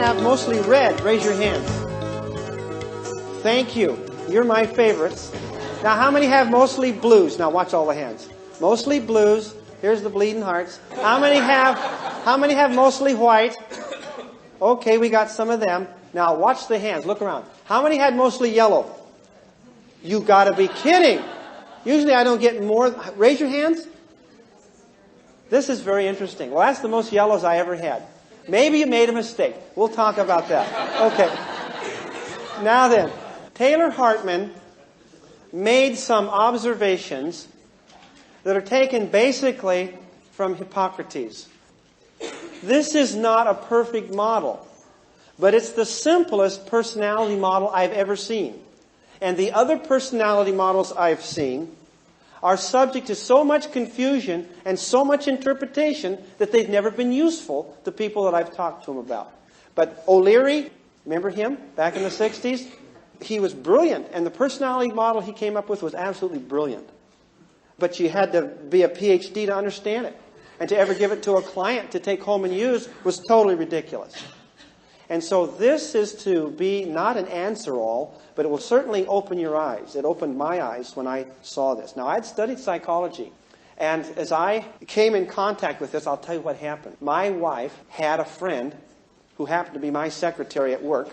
have mostly red? Raise your hands. Thank you. You're my favorites. Now, how many have mostly blues? Now, watch all the hands. Mostly blues. Here's the bleeding hearts. How many have mostly white? Okay, we got some of them. Now, watch the hands. Look around. How many had mostly yellow? You got to be kidding. Usually I don't get more. Raise your hands. This is very interesting. Well, that's the most yellows I ever had. Maybe you made a mistake. We'll talk about that. Okay. Now then, Taylor Hartman made some observations that are taken basically from Hippocrates. This is not a perfect model, but it's the simplest personality model I've ever seen. And the other personality models I've seen are subject to so much confusion and so much interpretation that they've never been useful to people that I've talked to them about. But O'Leary, remember him back in the 60s? He was brilliant, and the personality model he came up with was absolutely brilliant. But you had to be a PhD to understand it. And to ever give it to a client to take home and use was totally ridiculous. And so this is to be not an answer-all, but it will certainly open your eyes. It opened my eyes when I saw this. Now, I'd studied psychology. And as I came in contact with this, I'll tell you what happened. My wife had a friend who happened to be my secretary at work.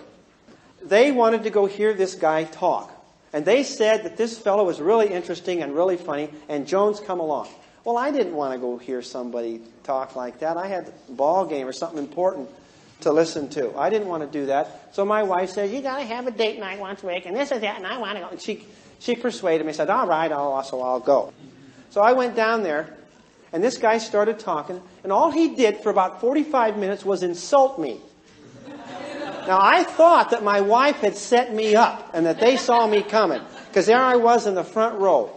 They wanted to go hear this guy talk. And they said that this fellow was really interesting and really funny, and Jones, come along. Well, I didn't want to go hear somebody talk like that. I had a ball game or something important to listen to. I didn't want to do that. So my wife said, you got to have a date night once a week, and this is that, and I want to go. And she persuaded me, said, all right, I'll go. So I went down there, and this guy started talking, and all he did for about 45 minutes was insult me. Now, I thought that my wife had set me up, and that they saw me coming, because there I was in the front row.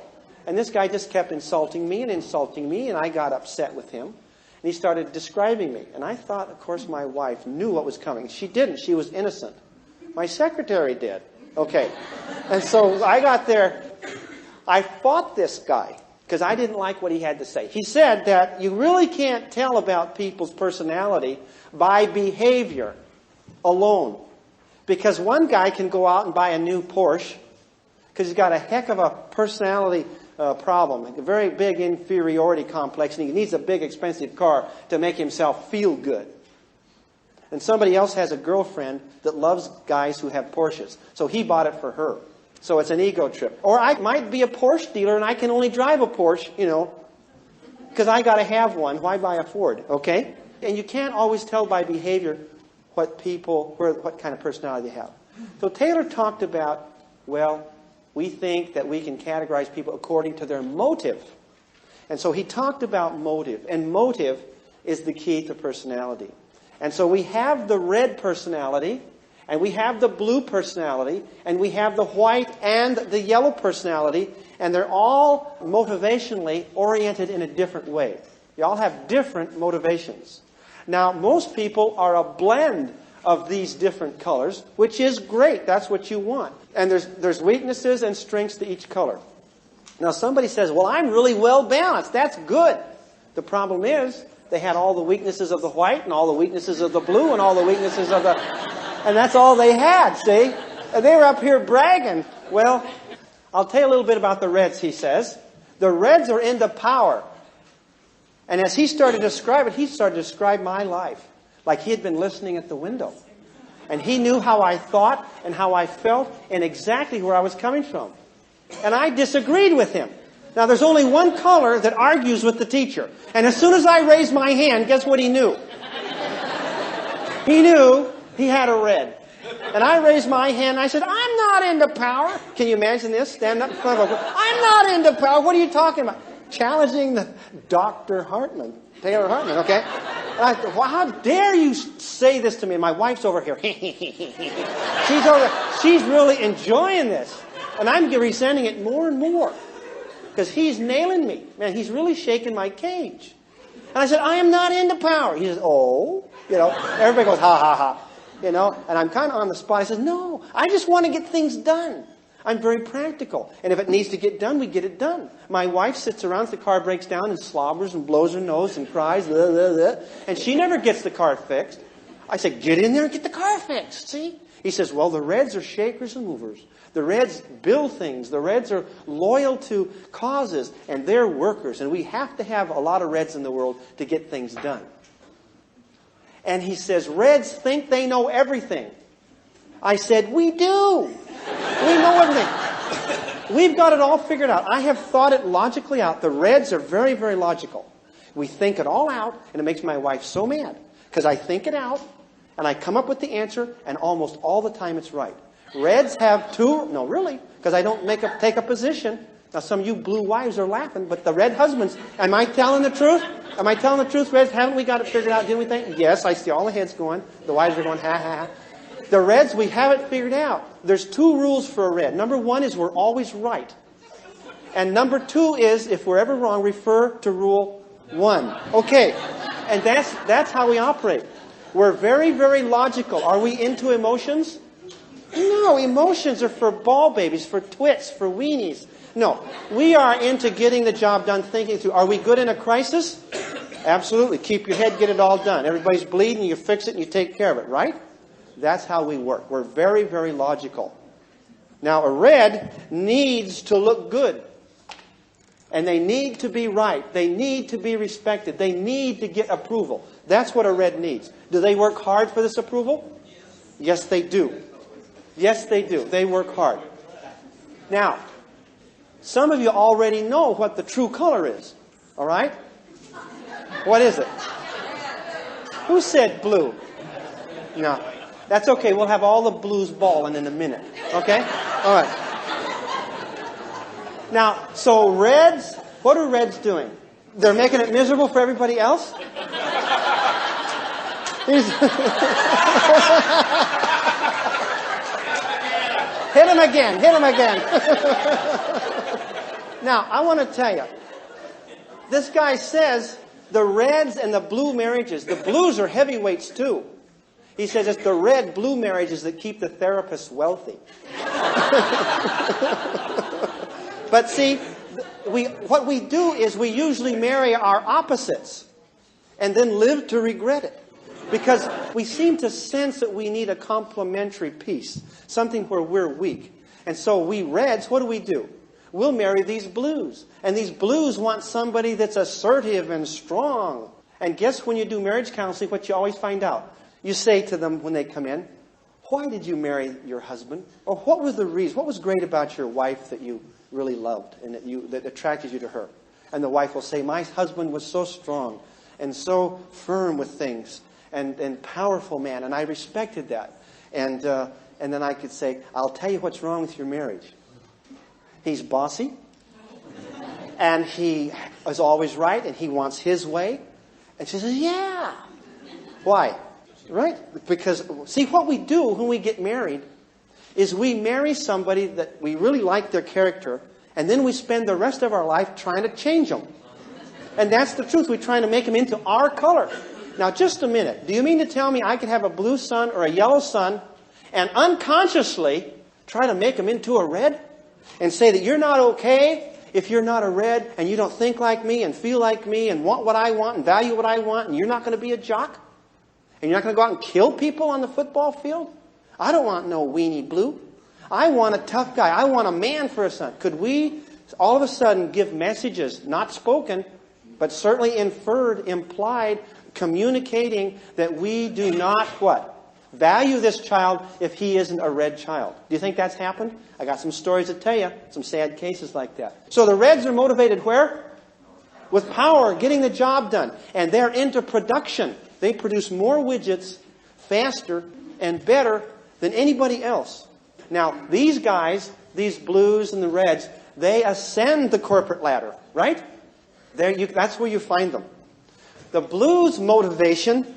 And this guy just kept insulting me, and I got upset with him. And he started describing me. And I thought, of course, my wife knew what was coming. She didn't. She was innocent. My secretary did. Okay. And so I got there. I fought this guy because I didn't like what he had to say. He said that you really can't tell about people's personality by behavior alone. Because one guy can go out and buy a new Porsche because he's got a heck of a personality problem, a very big inferiority complex, and he needs a big expensive car to make himself feel good. And somebody else has a girlfriend that loves guys who have Porsches, so he bought it for her. So it's an ego trip. Or I might be a Porsche dealer and I can only drive a Porsche, because I got to have one. Why buy a Ford? Okay? And you can't always tell by behavior what kind of personality they have. So Taylor talked about, we think that we can categorize people according to their motive. And so he talked about motive. And motive is the key to personality. And so we have the red personality, and we have the blue personality, and we have the white and the yellow personality, and they're all motivationally oriented in a different way. They all have different motivations. Now, most people are a blend of these different colors, which is great. That's what you want. And there's weaknesses and strengths to each color. Now somebody says, well, I'm really well balanced. That's good. The problem is they had all the weaknesses of the white and all the weaknesses of the blue and all the weaknesses of the... And that's all they had, see? And they were up here bragging. Well, I'll tell you a little bit about the reds, he says. The reds are into power. And as he started to describe it, he started to describe my life. Like he had been listening at the window. And he knew how I thought and how I felt and exactly where I was coming from. And I disagreed with him. Now, there's only one color that argues with the teacher. And as soon as I raised my hand, guess what he knew? He knew he had a red. And I raised my hand and I said, I'm not into power. Can you imagine this? Stand up in front of a... I'm not into power. What are you talking about? Challenging the Dr. Hartman. Taylor Hartman, okay? And I thought, well, how dare you say this to me? And my wife's over here. She's over there. She's really enjoying this. And I'm resenting it more and more. Because he's nailing me. Man, he's really shaking my cage. And I said, I am not into power. He says, oh. Everybody goes, ha, ha, ha. And I'm kind of on the spot. I said, no, I just want to get things done. I'm very practical. And if it needs to get done, we get it done. My wife sits around, the car breaks down and slobbers and blows her nose and cries, blah, blah, blah, and she never gets the car fixed. I said, get in there and get the car fixed, see? He says, well, the Reds are shakers and movers. The Reds build things. The Reds are loyal to causes, and they're workers. And we have to have a lot of Reds in the world to get things done. And he says, Reds think they know everything. I said, we do. We know everything. We've got it all figured out. I have thought it logically out. The Reds are very, very logical. We think it all out, and it makes my wife so mad. Because I think it out, and I come up with the answer, and almost all the time it's right. Reds have two, no really, because I don't take a position. Now some of you blue wives are laughing, but the red husbands, am I telling the truth? Am I telling the truth, Reds? Haven't we got it figured out? Didn't we think? Yes, I see all the heads going. The wives are going, ha, ha, ha. The Reds, we have it figured out. There's two rules for a Red. Number one is we're always right. And number two is, if we're ever wrong, refer to rule one. Okay. And that's how we operate. We're very, very logical. Are we into emotions? No, emotions are for ball babies, for twits, for weenies. No, we are into getting the job done, thinking through. Are we good in a crisis? Absolutely. Keep your head, get it all done. Everybody's bleeding, you fix it and you take care of it, right? That's how we work. We're very, very logical. Now, a Red needs to look good. And they need to be right. They need to be respected. They need to get approval. That's what a Red needs. Do they work hard for this approval? Yes, they do. Yes, they do. They work hard. Now, some of you already know what the true color is. All right? What is it? Who said blue? No. That's okay. We'll have all the blues balling in a minute. Okay? All right. Now, so Reds, what are Reds doing? They're making it miserable for everybody else? Hit him again. Hit him again. Now, I want to tell you, this guy says the Reds and the blue marriages, the blues are heavyweights too. He says it's the red-blue marriages that keep the therapists wealthy. But see, what we do is we usually marry our opposites and then live to regret it. Because we seem to sense that we need a complementary piece, something where we're weak. And so we Reds, what do? We'll marry these blues. And these blues want somebody that's assertive and strong. And guess when you do marriage counseling, what you always find out? You say to them when they come in, why did you marry your husband? Or what was the reason? What was great about your wife that you really loved and that attracted you to her? And the wife will say, my husband was so strong and so firm with things and powerful man, and I respected that. And then I could say, I'll tell you what's wrong with your marriage. He's bossy, and he is always right, and he wants his way. And she says, yeah. Why? Right? Because, see, what we do when we get married is we marry somebody that we really like their character, and then we spend the rest of our life trying to change them. And that's the truth. We're trying to make them into our color. Now, just a minute. Do you mean to tell me I could have a blue son or a yellow son and unconsciously try to make him into a red? And say that you're not okay if you're not a Red and you don't think like me and feel like me and want what I want and value what I want, and you're not going to be a jock? And you're not going to go out and kill people on the football field? I don't want no weenie blue. I want a tough guy. I want a man for a son. Could we all of a sudden give messages, not spoken, but certainly inferred, implied, communicating that we do not what? Value this child if he isn't a Red child. Do you think that's happened? I got some stories to tell you, some sad cases like that. So the Reds are motivated where? With power, getting the job done. And they're into production. They produce more widgets faster and better than anybody else. Now, these guys, these blues and the Reds, they ascend the corporate ladder, right? That's where you find them. The blues' motivation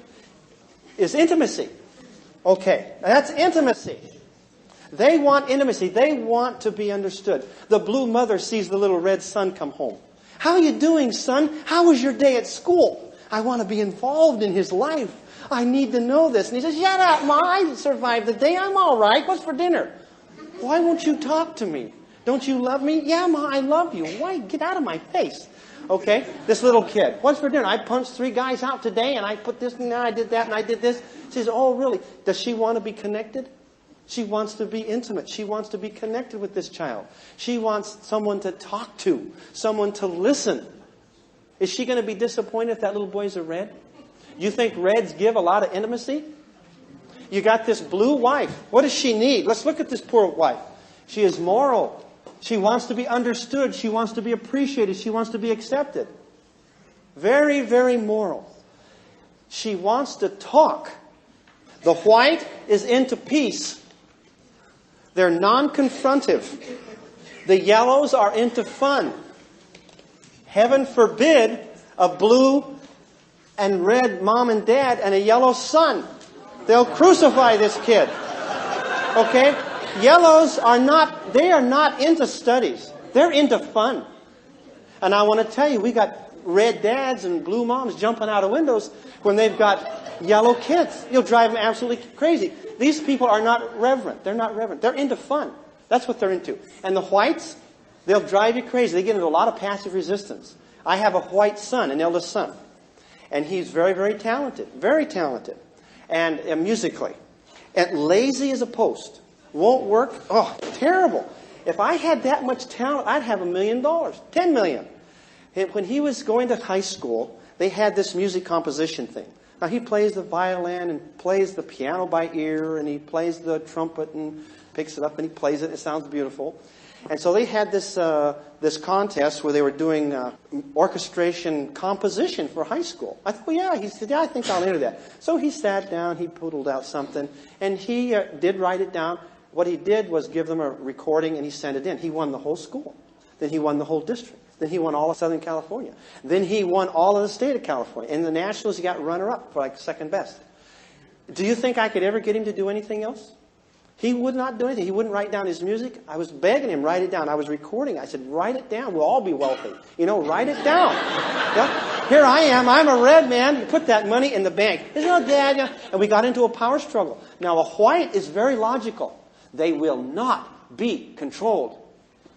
is intimacy. Okay, that's intimacy. They want intimacy. They want to be understood. The blue mother sees the little red son come home. How are you doing, son? How was your day at school? I want to be involved in his life. I need to know this. And he says, shut up, Ma. I survived the day. I'm all right. What's for dinner? Why won't you talk to me? Don't you love me? Yeah, Ma, I love you. Why? Get out of my face. Okay? This little kid. What's for dinner? I punched 3 guys out today, and I put this, and I did that, and I did this. She says, oh, really? Does she want to be connected? She wants to be intimate. She wants to be connected with this child. She wants someone to talk to, someone to listen. Is she going to be disappointed if that little boy's a red? You think reds give a lot of intimacy? You got this blue wife. What does she need? Let's look at this poor wife. She is moral. She wants to be understood. She wants to be appreciated. She wants to be accepted. Very, very moral. She wants to talk. The white is into peace. They're non-confrontive. The yellows are into fun. Heaven forbid a blue and red mom and dad and a yellow son. They'll crucify this kid. Okay? Yellows are not, they are not into studies. They're into fun. And I want to tell you, we got red dads and blue moms jumping out of windows when they've got yellow kids. You'll drive them absolutely crazy. These people are not reverent. They're not reverent. They're into fun. That's what they're into. And the whites, they'll drive you crazy. They get into a lot of passive resistance. I have a white son, an eldest son. And he's very, very talented. Very talented. And musically. And lazy as a post. Won't work. Oh, terrible. If I had that much talent, I'd have $1 million. $10 million. When he was going to high school, they had this music composition thing. Now, he plays the violin and plays the piano by ear, and he plays the trumpet and picks it up and he plays it. It sounds beautiful. And so they had this contest where they were doing orchestration composition for high school. I thought, well, yeah. He said, yeah, I think I'll enter that. So he sat down, he poodled out something, and he did write it down. What he did was give them a recording, and he sent it in. He won the whole school. Then he won the whole district. Then he won all of Southern California. Then he won all of the state of California. In the Nationals, he got runner-up for like second best. Do you think I could ever get him to do anything else? He would not do anything. He wouldn't write down his music. I was begging him, write it down. I was recording. I said, write it down. We'll all be wealthy. You know, write it down. Yeah? Here I am. I'm a red man. You put that money in the bank. Isn't that Dad? Yeah. And we got into a power struggle. Now, a white is very logical. They will not be controlled.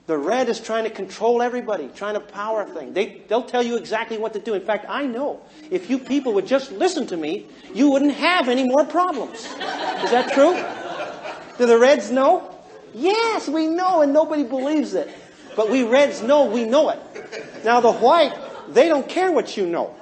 The red is trying to control everybody, trying to power things. They'll tell you exactly what to do. In fact, I know if you people would just listen to me, you wouldn't have any more problems. Is that true? Do the reds know? Yes, we know, and nobody believes it. But we reds know we know it. Now the white, they don't care what you know.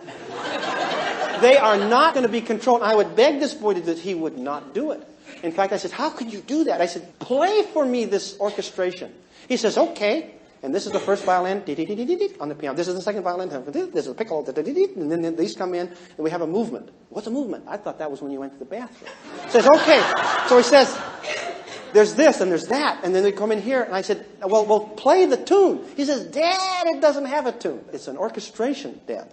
They are not going to be controlled. I would beg this boy that he would not do it. In fact, I said, how could you do that? I said, play for me this orchestration. He says, okay. And this is the first violin on the piano. This is the second violin. This is a piccolo. And then these come in, and we have a movement. What's a movement? I thought that was when you went to the bathroom. He says, okay. So he says, there's this and there's that. And then they come in here, and I said, well, play the tune. He says, Dad, it doesn't have a tune. It's an orchestration, Dad.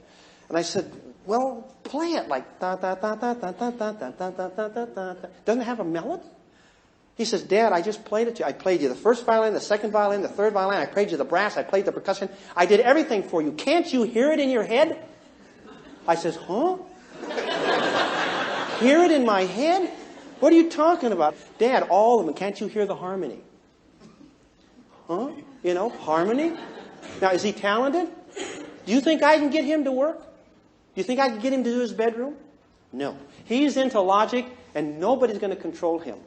And I said, well, play it like da da da da da da da da da da da da da. Doesn't it have a melody? He says, Dad, I just played it to you. I played you the first violin, the second violin, the third violin. I played you the brass. I played the percussion. I did everything for you. Can't you hear it in your head? I says, huh? Hear it in my head? What are you talking about? Dad, all of them. Can't you hear the harmony? Huh? You know, harmony? Now, is he talented? Do you think I can get him to work? Do you think I can get him to do his bedroom? No. He's into logic, and nobody's going to control him.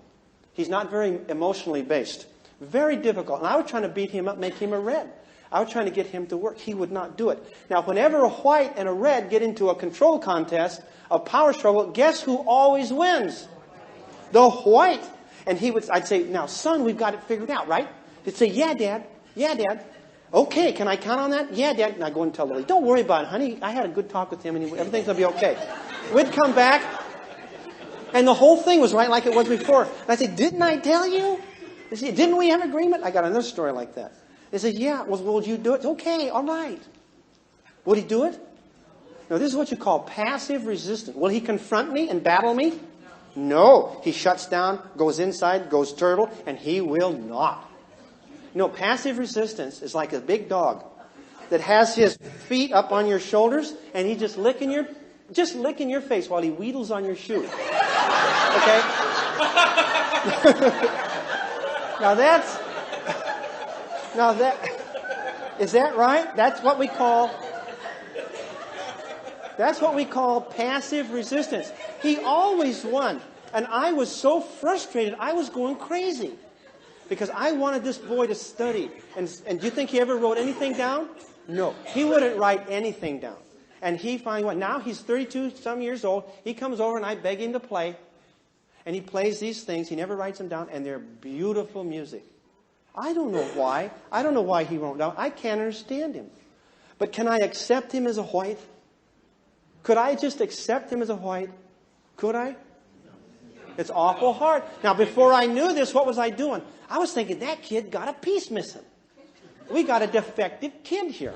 He's not very emotionally based. Very difficult. And I was trying to beat him up, make him a red. I was trying to get him to work. He would not do it. Now, whenever a white and a red get into a control contest, a power struggle, guess who always wins? The white. And I'd say, now, son, we've got it figured out, right? He'd say, yeah, Dad. Yeah, Dad. Okay, can I count on that? Yeah, Dad. And I go and tell Lily, don't worry about it, honey. I had a good talk with him, and everything's going to be okay. We'd come back, and the whole thing was right like it was before. And I said, didn't I tell you? They said, didn't we have agreement? I got another story like that. They said, yeah. Well, would you do it? Okay, all right. Would he do it? Now, this is what you call passive resistance. Will he confront me and battle me? No. He shuts down, goes inside, goes turtle, and he will not. No, passive resistance is like a big dog that has his feet up on your shoulders, and he's just licking your face while he wheedles on your shoe. Okay? Now Now is that right? That's what we call passive resistance. He always won. And I was so frustrated, I was going crazy. Because I wanted this boy to study. And do you think he ever wrote anything down? No. He wouldn't write anything down. And he finally went. Now he's 32 some years old. He comes over and I beg him to play. And he plays these things. He never writes them down. And they're beautiful music. I don't know why. I don't know why he wrote down. I can't understand him. But can I accept him as a white? Could I just accept him as a white? Could I? It's awful hard. Now, before I knew this, what was I doing? I was thinking, that kid got a piece missing. We got a defective kid here.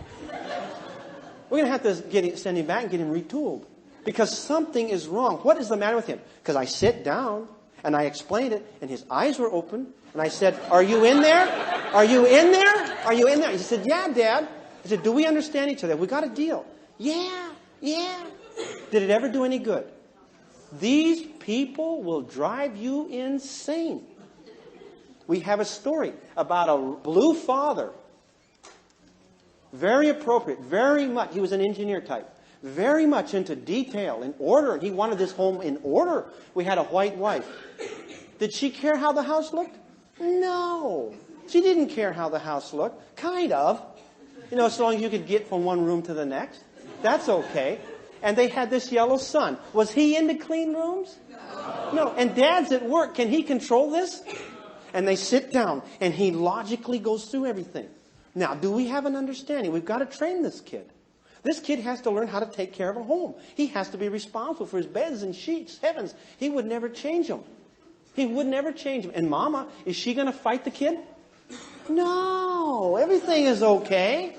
We're going to have to send him back and get him retooled. Because something is wrong. What is the matter with him? Because I sit down and I explained it, and his eyes were open. And I said, are you in there? Are you in there? Are you in there? He said, yeah, Dad. I said, do we understand each other? We got a deal. Yeah. Did it ever do any good? These people will drive you insane. We have a story about a blue father. Very appropriate, very much. He was an engineer type. Very much into detail, in order. He wanted this home in order. We had a white wife. Did she care how the house looked? No. She didn't care how the house looked. Kind of. As long as you could get from one room to the next. That's okay. And they had this yellow son. Was he into clean rooms? No. And Dad's at work. Can he control this? And they sit down, and he logically goes through everything. Now, do we have an understanding? We've got to train this kid. This kid has to learn how to take care of a home. He has to be responsible for his beds and sheets. Heavens, he would never change them. He would never change them. And Mama, is she going to fight the kid? No. Everything is okay.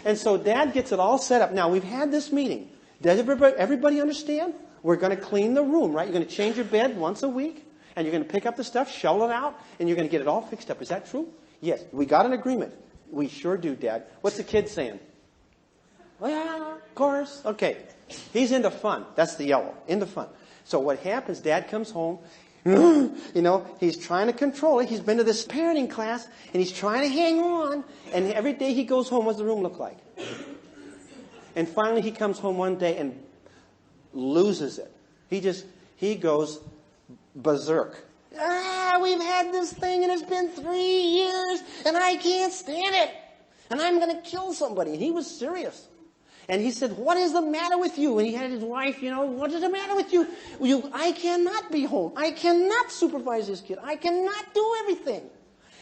And so Dad gets it all set up. Now, we've had this meeting. Does everybody understand? We're going to clean the room, right? You're going to change your bed once a week. And you're going to pick up the stuff, shovel it out, and you're going to get it all fixed up. Is that true? Yes. We got an agreement. We sure do, Dad. What's the kid saying? Well, yeah, of course. Okay. He's into fun. That's the yellow. Into fun. So what happens, Dad comes home. He's trying to control it. He's been to this parenting class, and he's trying to hang on. And every day he goes home, what does the room look like? And finally he comes home one day and loses it. He goes berserk. We've had this thing and it's been 3 years and I can't stand it. And I'm going to kill somebody. And he was serious. And he said, what is the matter with you? And he had his wife, what is the matter with you? I cannot be home. I cannot supervise this kid. I cannot do everything.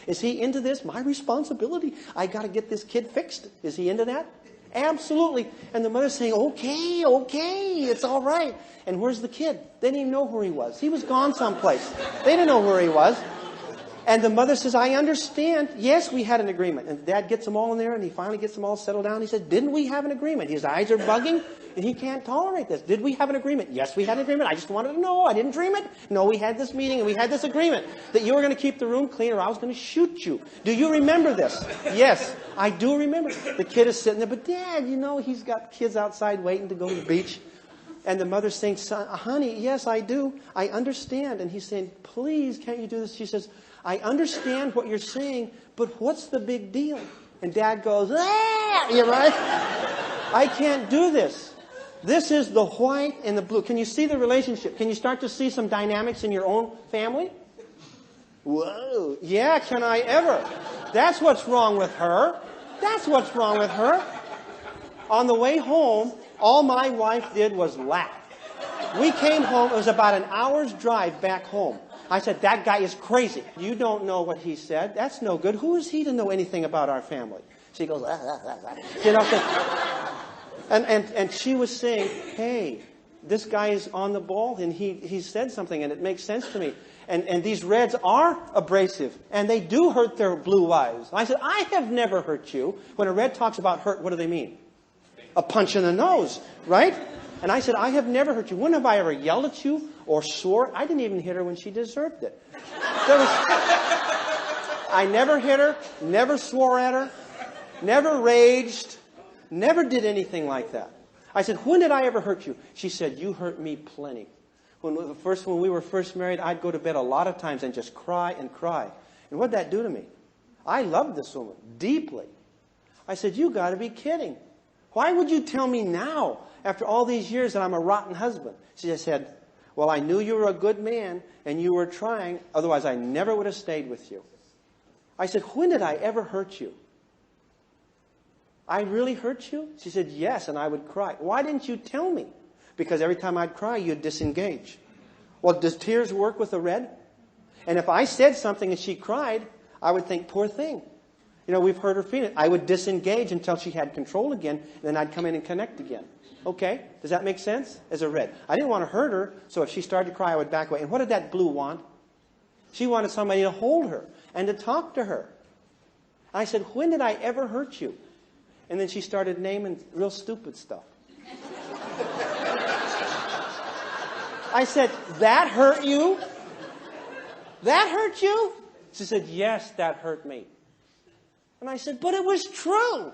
Is he into this? My responsibility. I got to get this kid fixed. Is he into that? Absolutely. And the mother's saying, okay, it's all right. And where's the kid? They didn't even know where he was. He was gone someplace. They didn't know where he was. And the mother says, I understand. Yes, we had an agreement. And Dad gets them all in there, and he finally gets them all settled down. He said, didn't we have an agreement? His eyes are bugging, and he can't tolerate this. Did we have an agreement? Yes, we had an agreement. I just wanted to know. I didn't dream it. No, we had this meeting, and we had this agreement that you were going to keep the room clean, or I was going to shoot you. Do you remember this? Yes, I do remember. The kid is sitting there, but Dad, he's got kids outside waiting to go to the beach. And the mother's saying, son, honey, yes, I do. I understand. And he's saying, please, can't you do this? She says, I understand what you're saying, but what's the big deal? And Dad goes, you're right. I can't do this. This is the white and the blue. Can you see the relationship? Can you start to see some dynamics in your own family? Whoa. Yeah, can I ever? That's what's wrong with her. That's what's wrong with her. On the way home, all my wife did was laugh. We came home. It was about an hour's drive back home. I said, that guy is crazy. You don't know what he said. That's no good. Who is he to know anything about our family? She goes, and she was saying, hey, this guy is on the ball, and he said something, and it makes sense to me. And these reds are abrasive, and they do hurt their blue wives. I said, I have never hurt you. When a red talks about hurt, what do they mean? A punch in the nose, right? And I said, I have never hurt you. When have I ever yelled at you or swore? I didn't even hit her when she deserved it. I never hit her, never swore at her, never raged, never did anything like that. I said, when did I ever hurt you? She said, you hurt me plenty. When we were first married, I'd go to bed a lot of times and just cry and cry. And what'd that do to me? I loved this woman deeply. I said, you got to be kidding. Why would you tell me now, after all these years, that I'm a rotten husband? She just said, well, I knew you were a good man and you were trying. Otherwise, I never would have stayed with you. I said, when did I ever hurt you? I really hurt you? She said, yes, and I would cry. Why didn't you tell me? Because every time I'd cry, you'd disengage. Well, does tears work with a red? And if I said something and she cried, I would think, poor thing. You know, we've heard her feel it. I would disengage until she had control again, and then I'd come in and connect again. Okay? Does that make sense? As a red. I didn't want to hurt her, so if she started to cry, I would back away. And what did that blue want? She wanted somebody to hold her and to talk to her. I said, when did I ever hurt you? And then she started naming real stupid stuff. I said, that hurt you? That hurt you? She said, yes, that hurt me. And I said, but it was true,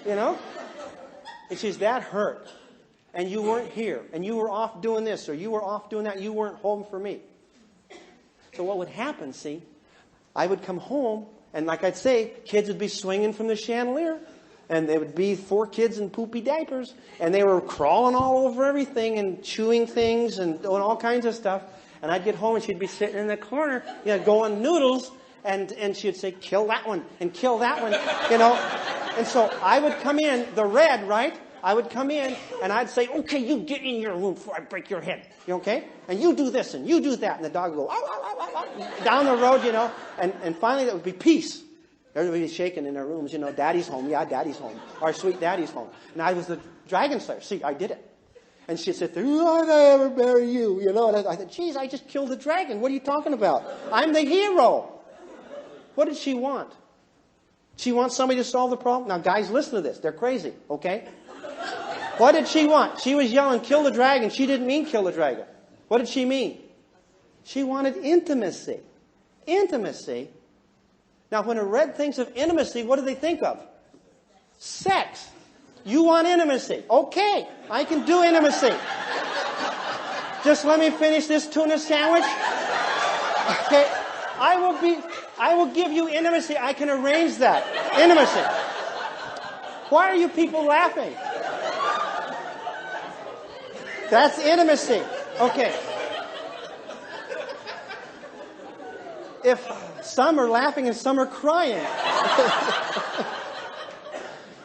you know? And she's, that hurt. And you weren't here. And you were off doing this, or you were off doing that. You weren't home for me. So what would happen, see? I would come home, and like I'd say, kids would be swinging from the chandelier. And there would be 4 kids in poopy diapers. And they were crawling all over everything and chewing things and doing all kinds of stuff. And I'd get home and she'd be sitting in the corner, you know, going noodles. And she'd say, kill that one and kill that one, you know. And so I would come in, the red, right? I would come in and I'd say, okay, you get in your room before I break your head. You okay? And you do this and you do that. And the dog would go, ow, ow, ow, ow, ow, down the road, you know. And finally that would be peace. Everybody was shaking in their rooms, you know, daddy's home. Yeah, daddy's home. Our sweet daddy's home. And I was the dragon slayer. See, I did it. And she'd sit there, why did I ever marry you? You know, and I said, geez, I just killed the dragon. What are you talking about? I'm the hero. What did she want? She wants somebody to solve the problem? Now, guys, listen to this. They're crazy, okay? What did she want? She was yelling, kill the dragon. She didn't mean kill the dragon. What did she mean? She wanted intimacy. Intimacy. Now, when a red thinks of intimacy, what do they think of? Sex. You want intimacy. Okay, I can do intimacy. Just let me finish this tuna sandwich. Okay, I will give you intimacy. I can arrange that. Intimacy. Why are you people laughing? That's intimacy. Okay. If some are laughing and some are crying.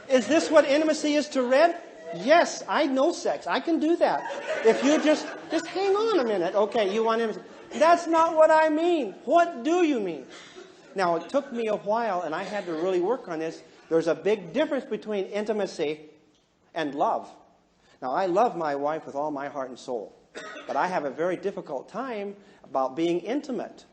Is this what intimacy is to red? Yes, I know sex. I can do that. If you just hang on a minute. Okay, you want intimacy. That's not what I mean. What do you mean? Now, it took me a while, and I had to really work on this. There's a big difference between intimacy and love. Now, I love my wife with all my heart and soul. But I have a very difficult time about being intimate.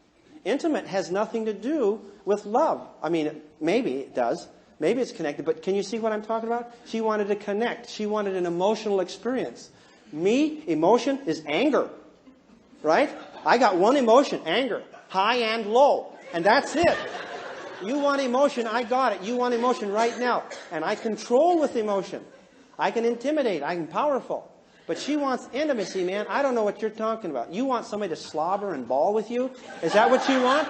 Intimate has nothing to do with love. I mean, maybe it does. Maybe it's connected, but can you see what I'm talking about? She wanted to connect. She wanted an emotional experience. Me, emotion is anger, right? I got one emotion, anger, high and low, and that's it. You want emotion, I got it. You want emotion right now, and I control with emotion. I can intimidate. I'm powerful. But she wants intimacy, man. I don't know what you're talking about. You want somebody to slobber and bawl with you? Is that what you want?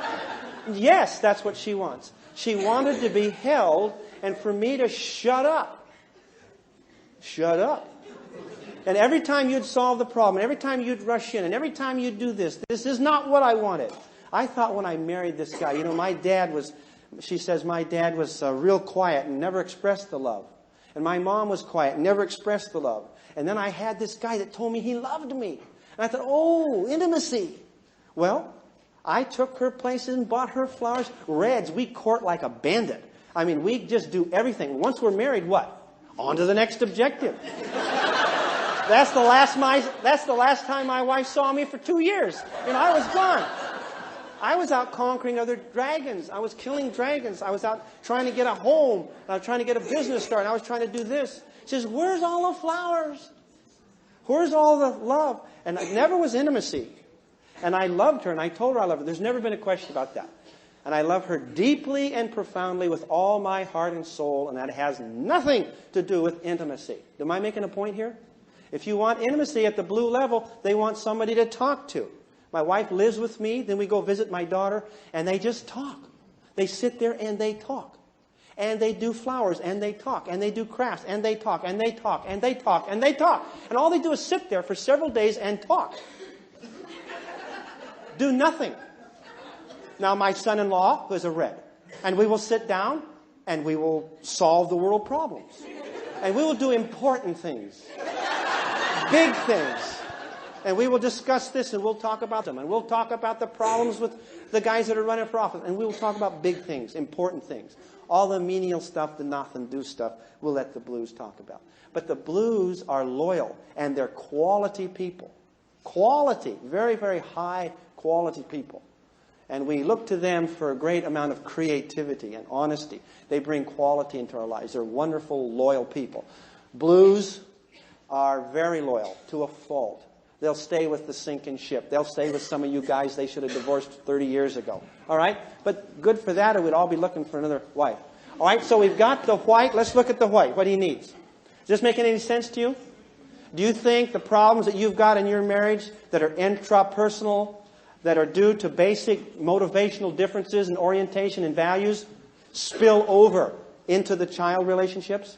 Yes, that's what she wants. She wanted to be held and for me to shut up. Shut up. And every time you'd solve the problem, and every time you'd rush in, and every time you'd do this is not what I wanted. I thought when I married this guy, you know, she says my dad was real quiet and never expressed the love. And my mom was quiet and never expressed the love. And then I had this guy that told me he loved me. And I thought, oh, intimacy. Well, I took her places and bought her flowers. Reds, we court like a bandit. I mean, we just do everything. Once we're married, what? On to the next objective. That's the last time my wife saw me for 2 years. You know, I was gone. I was out conquering other dragons. I was killing dragons. I was out trying to get a home. I was trying to get a business started. I was trying to do this. She says, where's all the flowers? Where's all the love? And it never was intimacy. And I loved her, and I told her I loved her. There's never been a question about that. And I love her deeply and profoundly with all my heart and soul, and that has nothing to do with intimacy. Am I making a point here? If you want intimacy at the blue level, they want somebody to talk to. My wife lives with me, then we go visit my daughter, and they just talk. They sit there and they talk. And they do flowers and they talk. And they do crafts and they talk and they talk and they talk and they talk. And all they do is sit there for several days and talk. Do nothing. Now my son-in-law is a red. And we will sit down and we will solve the world problems. And we will do important things. Big things. And we will discuss this and we'll talk about them. And we'll talk about the problems with the guys that are running for office. And we will talk about big things, important things. All the menial stuff, the nothing do stuff, we'll let the blues talk about. But the blues are loyal and they're quality people. Quality, very, very high quality people. And we look to them for a great amount of creativity and honesty. They bring quality into our lives. They're wonderful, loyal people. Blues are very loyal to a fault. They'll stay with the sinking ship. They'll stay with some of you guys they should have divorced 30 years ago. All right? But good for that, or we'd all be looking for another wife. All right, so we've got the white. Let's look at the white, what he needs. Is this making any sense to you? Do you think the problems that you've got in your marriage that are intrapersonal, that are due to basic motivational differences in orientation and values, spill over into the child relationships?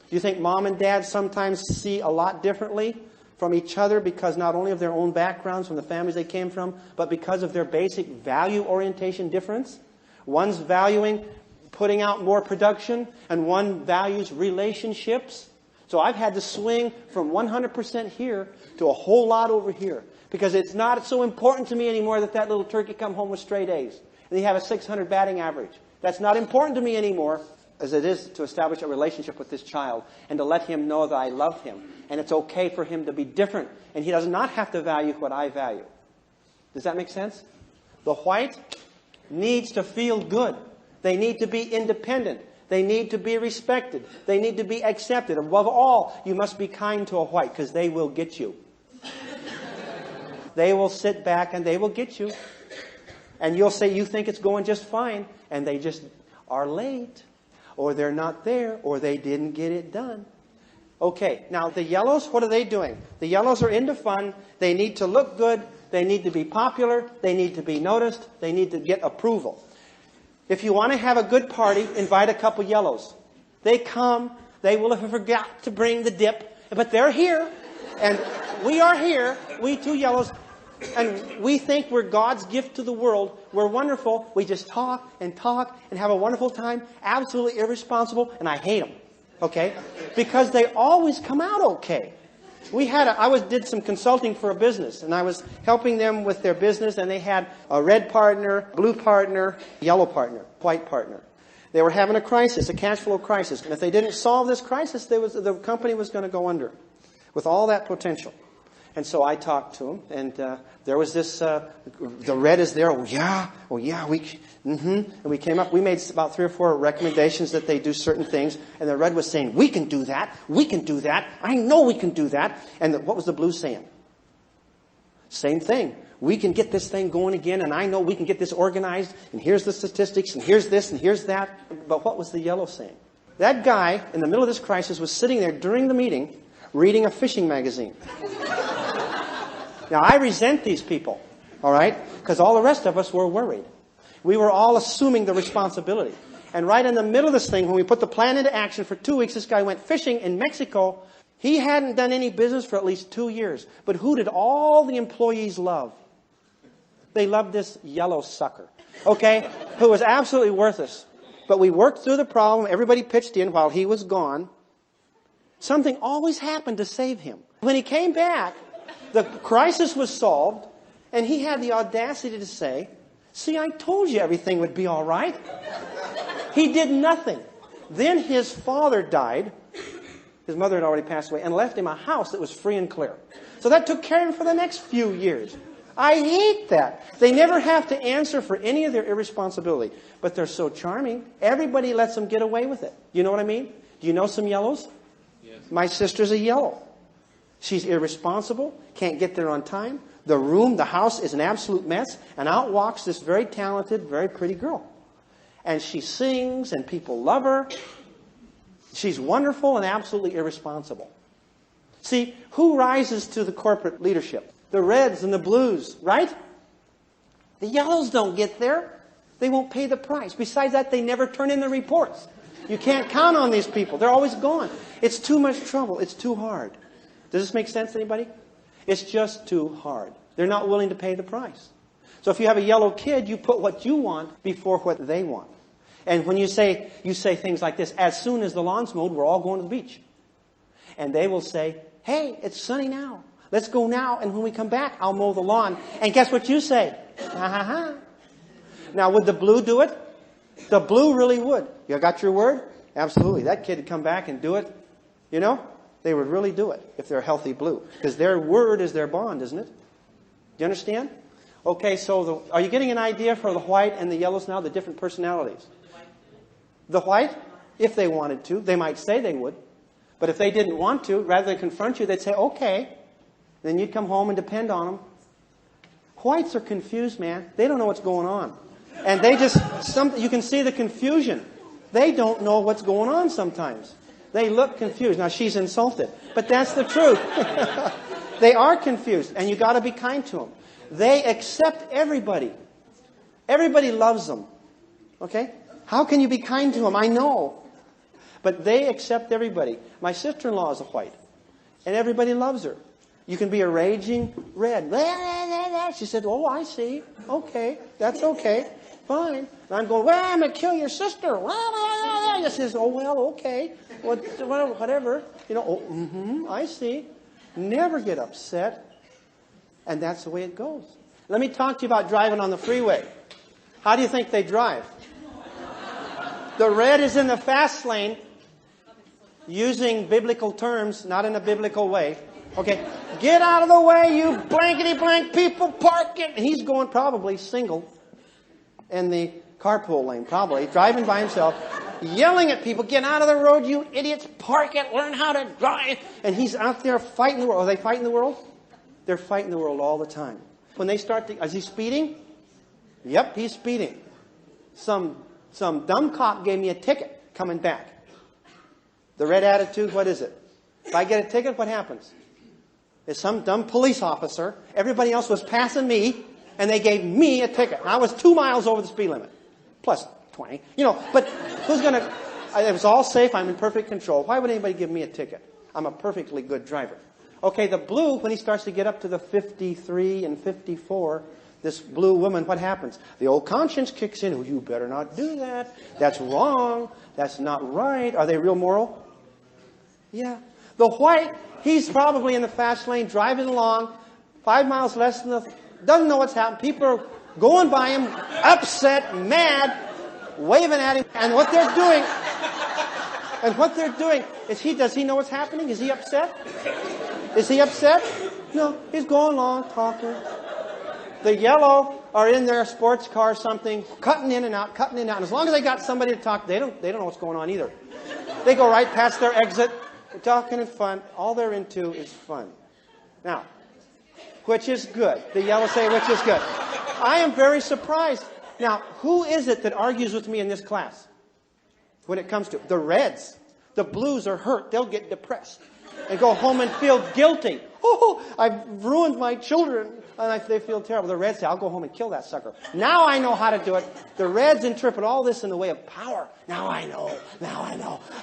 Do you think mom and dad sometimes see a lot differently from each other because not only of their own backgrounds, from the families they came from, but because of their basic value orientation difference? One's valuing putting out more production, and one values relationships. So I've had to swing from 100% here to a whole lot over here, because it's not so important to me anymore that that little turkey come home with straight A's and he have a 600 batting average. That's not important to me anymore as it is to establish a relationship with this child and to let him know that I love him. And it's okay for him to be different. And he does not have to value what I value. Does that make sense? The white needs to feel good. They need to be independent. They need to be respected. They need to be accepted. Above all, you must be kind to a white because they will get you. They will sit back and they will get you. And you'll say you think it's going just fine. And they just are late. Or they're not there. Or they didn't get it done. Okay, now the yellows, what are they doing? The yellows are into fun. They need to look good. They need to be popular. They need to be noticed. They need to get approval. If you want to have a good party, invite a couple yellows. They come. They will have forgot to bring the dip. But they're here. And we are here. We two yellows. And we think we're God's gift to the world. We're wonderful. We just talk and have a wonderful time. Absolutely irresponsible. And I hate them. Okay? Because they always come out okay. I did some consulting for a business, and I was helping them with their business, and they had a red partner, blue partner, yellow partner, white partner. They were having a crisis, a cash flow crisis. And if they didn't solve this crisis, the company was going to go under with all that potential. And so I talked to them, and there was this, the red is there, oh yeah, and we came up, we made about 3 or 4 recommendations that they do certain things, and the red was saying, we can do that, I know we can do that. And what was the blue saying? Same thing. We can get this thing going again, and I know we can get this organized, and here's the statistics, and here's this, and here's that. But what was the yellow saying? That guy, in the middle of this crisis, was sitting there during the meeting, reading a fishing magazine. Now, I resent these people, all right? Because all the rest of us were worried. We were all assuming the responsibility. And right in the middle of this thing, when we put the plan into action for 2 weeks, this guy went fishing in Mexico. He hadn't done any business for at least 2 years. But who did all the employees love? They loved this yellow sucker, okay? Who was absolutely worthless. But we worked through the problem. Everybody pitched in while he was gone. Something always happened to save him. When he came back, the crisis was solved, and he had the audacity to say, see, I told you everything would be all right. He did nothing. Then his father died. His mother had already passed away, and left him a house that was free and clear. So that took care of him for the next few years. I hate that. They never have to answer for any of their irresponsibility. But they're so charming. Everybody lets them get away with it. You know what I mean? Do you know some yellows? Yes. My sister's a yellow. She's irresponsible, can't get there on time. The house is an absolute mess. And out walks this very talented, very pretty girl. And she sings, and people love her. She's wonderful and absolutely irresponsible. See, who rises to the corporate leadership? The reds and the blues, right? The yellows don't get there. They won't pay the price. Besides that, they never turn in the reports. You can't count on these people. They're always gone. It's too much trouble. It's too hard. Does this make sense to anybody? It's just too hard. They're not willing to pay the price. So if you have a yellow kid, you put what you want before what they want. And when you say things like this, as soon as the lawn's mowed, we're all going to the beach. And they will say, hey, it's sunny now. Let's go now. And when we come back, I'll mow the lawn. And guess what you say? Ha ha ha. Now, would the blue do it? The blue really would. You got your word? Absolutely. That kid would come back and do it. You know, they would really do it if they're a healthy blue. Because their word is their bond, isn't it? Do you understand? Okay, so are you getting an idea for the white and the yellows now, the different personalities? The white, if they wanted to, they might say they would. But if they didn't want to, rather than confront you, they'd say, okay. Then you'd come home and depend on them. Whites are confused, man. They don't know what's going on. And they just, you can see the confusion. They don't know what's going on sometimes. They look confused. Now, she's insulted. But that's the truth. They are confused. And you got to be kind to them. They accept everybody. Everybody loves them. Okay? How can you be kind to them? I know. But they accept everybody. My sister-in-law is a white. And everybody loves her. You can be a raging red. She said, oh, I see. Okay. That's okay. Fine. And I'm going, well, I'm going to kill your sister. She says, oh, well, okay. Whatever. You know, I see. Never get upset. And that's the way it goes. Let me talk to you about driving on the freeway. How do you think they drive? The red is in the fast lane, using biblical terms, not in a biblical way. Okay, get out of the way, you blankety blank people, park it. And he's going probably single in the carpool lane, probably, driving by himself, yelling at people, get out of the road, you idiots, park it, learn how to drive. And he's out there fighting the world. Are they fighting the world? They're fighting the world all the time. When they start to, is he speeding? Yep, he's speeding. Some dumb cop gave me a ticket coming back. The red attitude, what is it? If I get a ticket, what happens? It's some dumb police officer. Everybody else was passing me, and they gave me a ticket. And I was 2 miles over the speed limit. Plus 20. You know, but who's going to... It was all safe. I'm in perfect control. Why would anybody give me a ticket? I'm a perfectly good driver. Okay, the blue, when he starts to get up to the 53 and 54, this blue woman, what happens? The old conscience kicks in. Oh, you better not do that. That's wrong. That's not right. Are they real moral? Yeah. The white, he's probably in the fast lane, driving along, 5 miles less than doesn't know what's happened. People are going by him, upset, mad, waving at him. And what they're doing is does he know what's happening? Is he upset? Is he upset? No, he's going along, talking. The yellow are in their sports car or something, cutting in and out. And as long as they got somebody to talk, they don't know what's going on either. They go right past their exit. They're talking and fun. All they're into is fun. Now, which is good? The yellow say, which is good. I am very surprised. Now, who is it that argues with me in this class? When it comes to the reds, the blues are hurt. They'll get depressed and go home and feel guilty. Oh, I've ruined my children. And they feel terrible. The reds say, I'll go home and kill that sucker. Now I know how to do it. The reds interpret all this in the way of power. Now I know.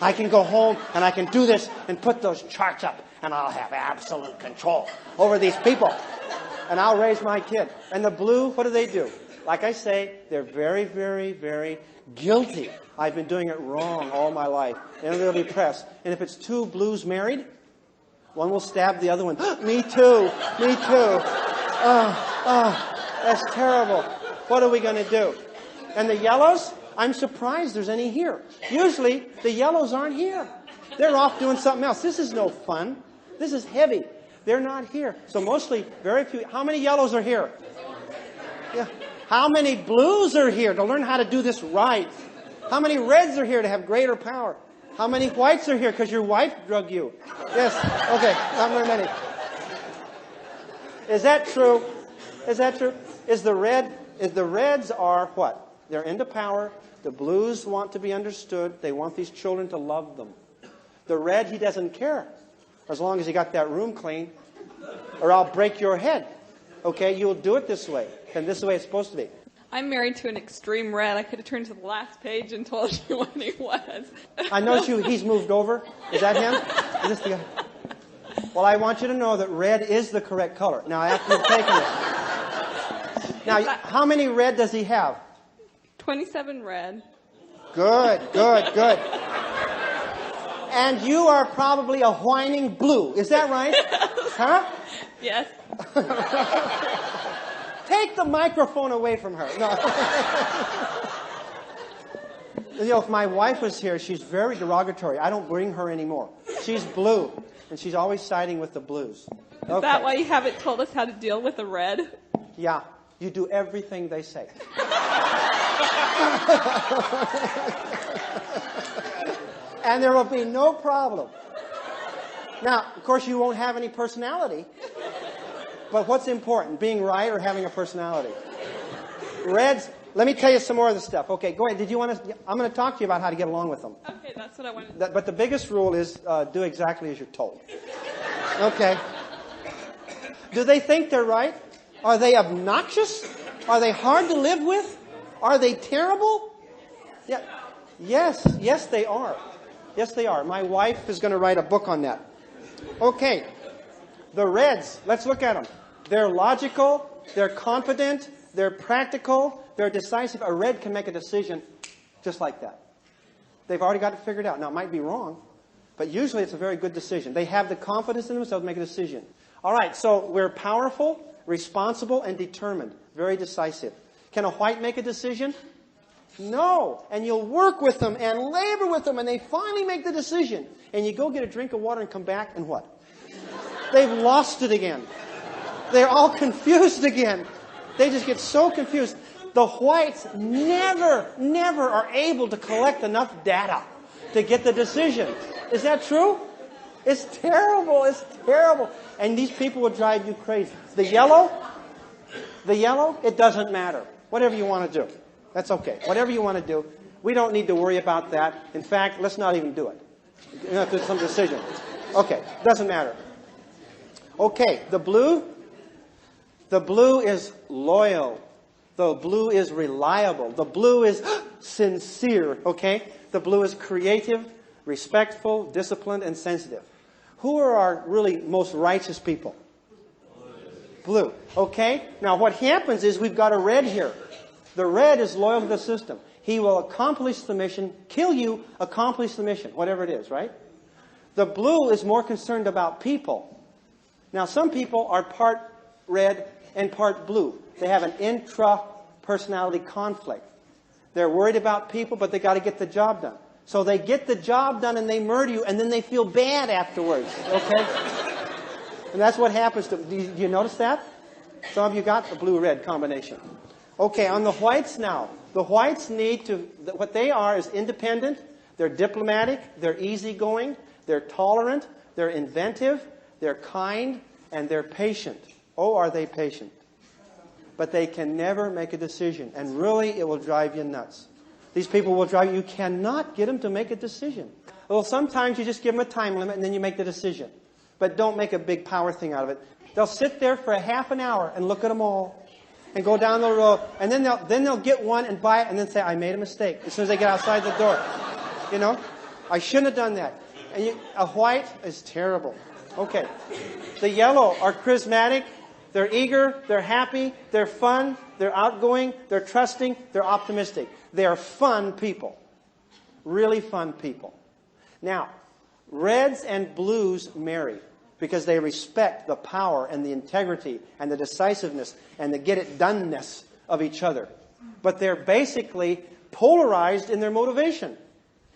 I can go home and I can do this and put those charts up. And I'll have absolute control over these people. And I'll raise my kid. And the blue, what do? Like I say, they're very, very, very guilty. I've been doing it wrong all my life. And they'll be depressed. And if it's two blues married, one will stab the other one. Me too. That's terrible. What are we going to do? And the yellows, I'm surprised there's any here. Usually, the yellows aren't here. They're off doing something else. This is no fun. This is heavy. They're not here. So mostly, very few. How many yellows are here? Yeah. How many blues are here to learn how to do this right? How many reds are here to have greater power? How many whites are here because your wife drugged you? Yes. Okay. Not very many. Is that true? Is the reds are what? They're into power. The blues want to be understood. They want these children to love them. The red, he doesn't care. As long as you got that room clean. Or I'll break your head. Okay, you'll do it this way. And this is the way it's supposed to be. I'm married to an extreme red. I could have turned to the last page and told you what he was. I notice he's moved over. Is that him? Is this the guy? Well, I want you to know that red is the correct color. Now, after you've taken it. Now, how many red does he have? 27 red. Good. And you are probably a whining blue. Is that right? Huh? Yes. Take the microphone away from her. No. You know, if my wife was here, she's very derogatory. I don't bring her anymore. She's blue, and she's always siding with the blues. Okay. Is that why you haven't told us how to deal with the red? Yeah, you do everything they say. And there will be no problem. Now, of course, you won't have any personality. But what's important, being right or having a personality? Reds, let me tell you some more of the stuff. Okay, go ahead. I'm going to talk to you about how to get along with them. Okay, that's what I wanted to do. But the biggest rule is do exactly as you're told. Okay. Do they think they're right? Are they obnoxious? Are they hard to live with? Are they terrible? Yeah. Yes, they are. Yes, they are. My wife is going to write a book on that. Okay. The reds, let's look at them. They're logical, they're confident, they're practical, they're decisive. A red can make a decision just like that. They've already got it figured out. Now, it might be wrong, but usually it's a very good decision. They have the confidence in themselves to make a decision. All right, so we're powerful, responsible, and determined. Very decisive. Can a white make a decision? No. And you'll work with them and labor with them, and they finally make the decision. And you go get a drink of water and come back, and what? They've lost it again. They're all confused again. They just get so confused. The whites never are able to collect enough data to get the decision. Is that true? It's terrible. It's terrible. And these people will drive you crazy. The yellow, it doesn't matter. Whatever you want to do. That's okay. Whatever you want to do. We don't need to worry about that. In fact, let's not even do it. You know, if there's some decision. Okay, doesn't matter. Okay, the blue is loyal. The blue is reliable. The blue is sincere, okay? The blue is creative, respectful, disciplined, and sensitive. Who are our really most righteous people? Blue. Okay? Now what happens is we've got a red here. The red is loyal to the system. He will accomplish the mission, kill you, accomplish the mission, whatever it is, right? The blue is more concerned about people. Now, some people are part red and part blue. They have an intra-personality conflict. They're worried about people, but they got to get the job done. So they get the job done and they murder you, and then they feel bad afterwards. Okay? And that's what happens to... Do you notice that? Some of you got the blue-red combination. Okay, on the whites now. The whites need to... What they are is independent. They're diplomatic. They're easygoing. They're tolerant. They're inventive. They're kind, and they're patient. Oh, are they patient? But they can never make a decision. And really, it will drive you nuts. These people will drive you. You cannot get them to make a decision. Well, sometimes you just give them a time limit, and then you make the decision. But don't make a big power thing out of it. They'll sit there for a half an hour and look at them all. And go down the road. And then they'll get one and buy it, and then say, I made a mistake. As soon as they get outside the door. You know? I shouldn't have done that. And a white is terrible. Okay. The yellow are charismatic. They're eager. They're happy. They're fun. They're outgoing. They're trusting. They're optimistic. They are fun people. Really fun people. Now, reds and blues marry because they respect the power and the integrity and the decisiveness and the get-it-doneness of each other. But they're basically polarized in their motivation.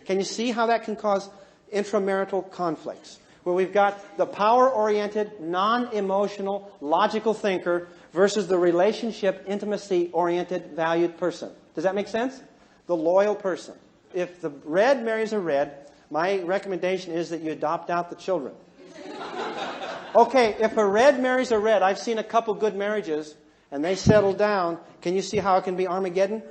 Can you see how that can cause intramarital conflicts? Where we've got the power-oriented, non-emotional, logical thinker versus the relationship, intimacy-oriented, valued person. Does that make sense? The loyal person. If the red marries a red, my recommendation is that you adopt out the children. Okay, if a red marries a red, I've seen a couple good marriages, and they settle down. Can you see how it can be Armageddon?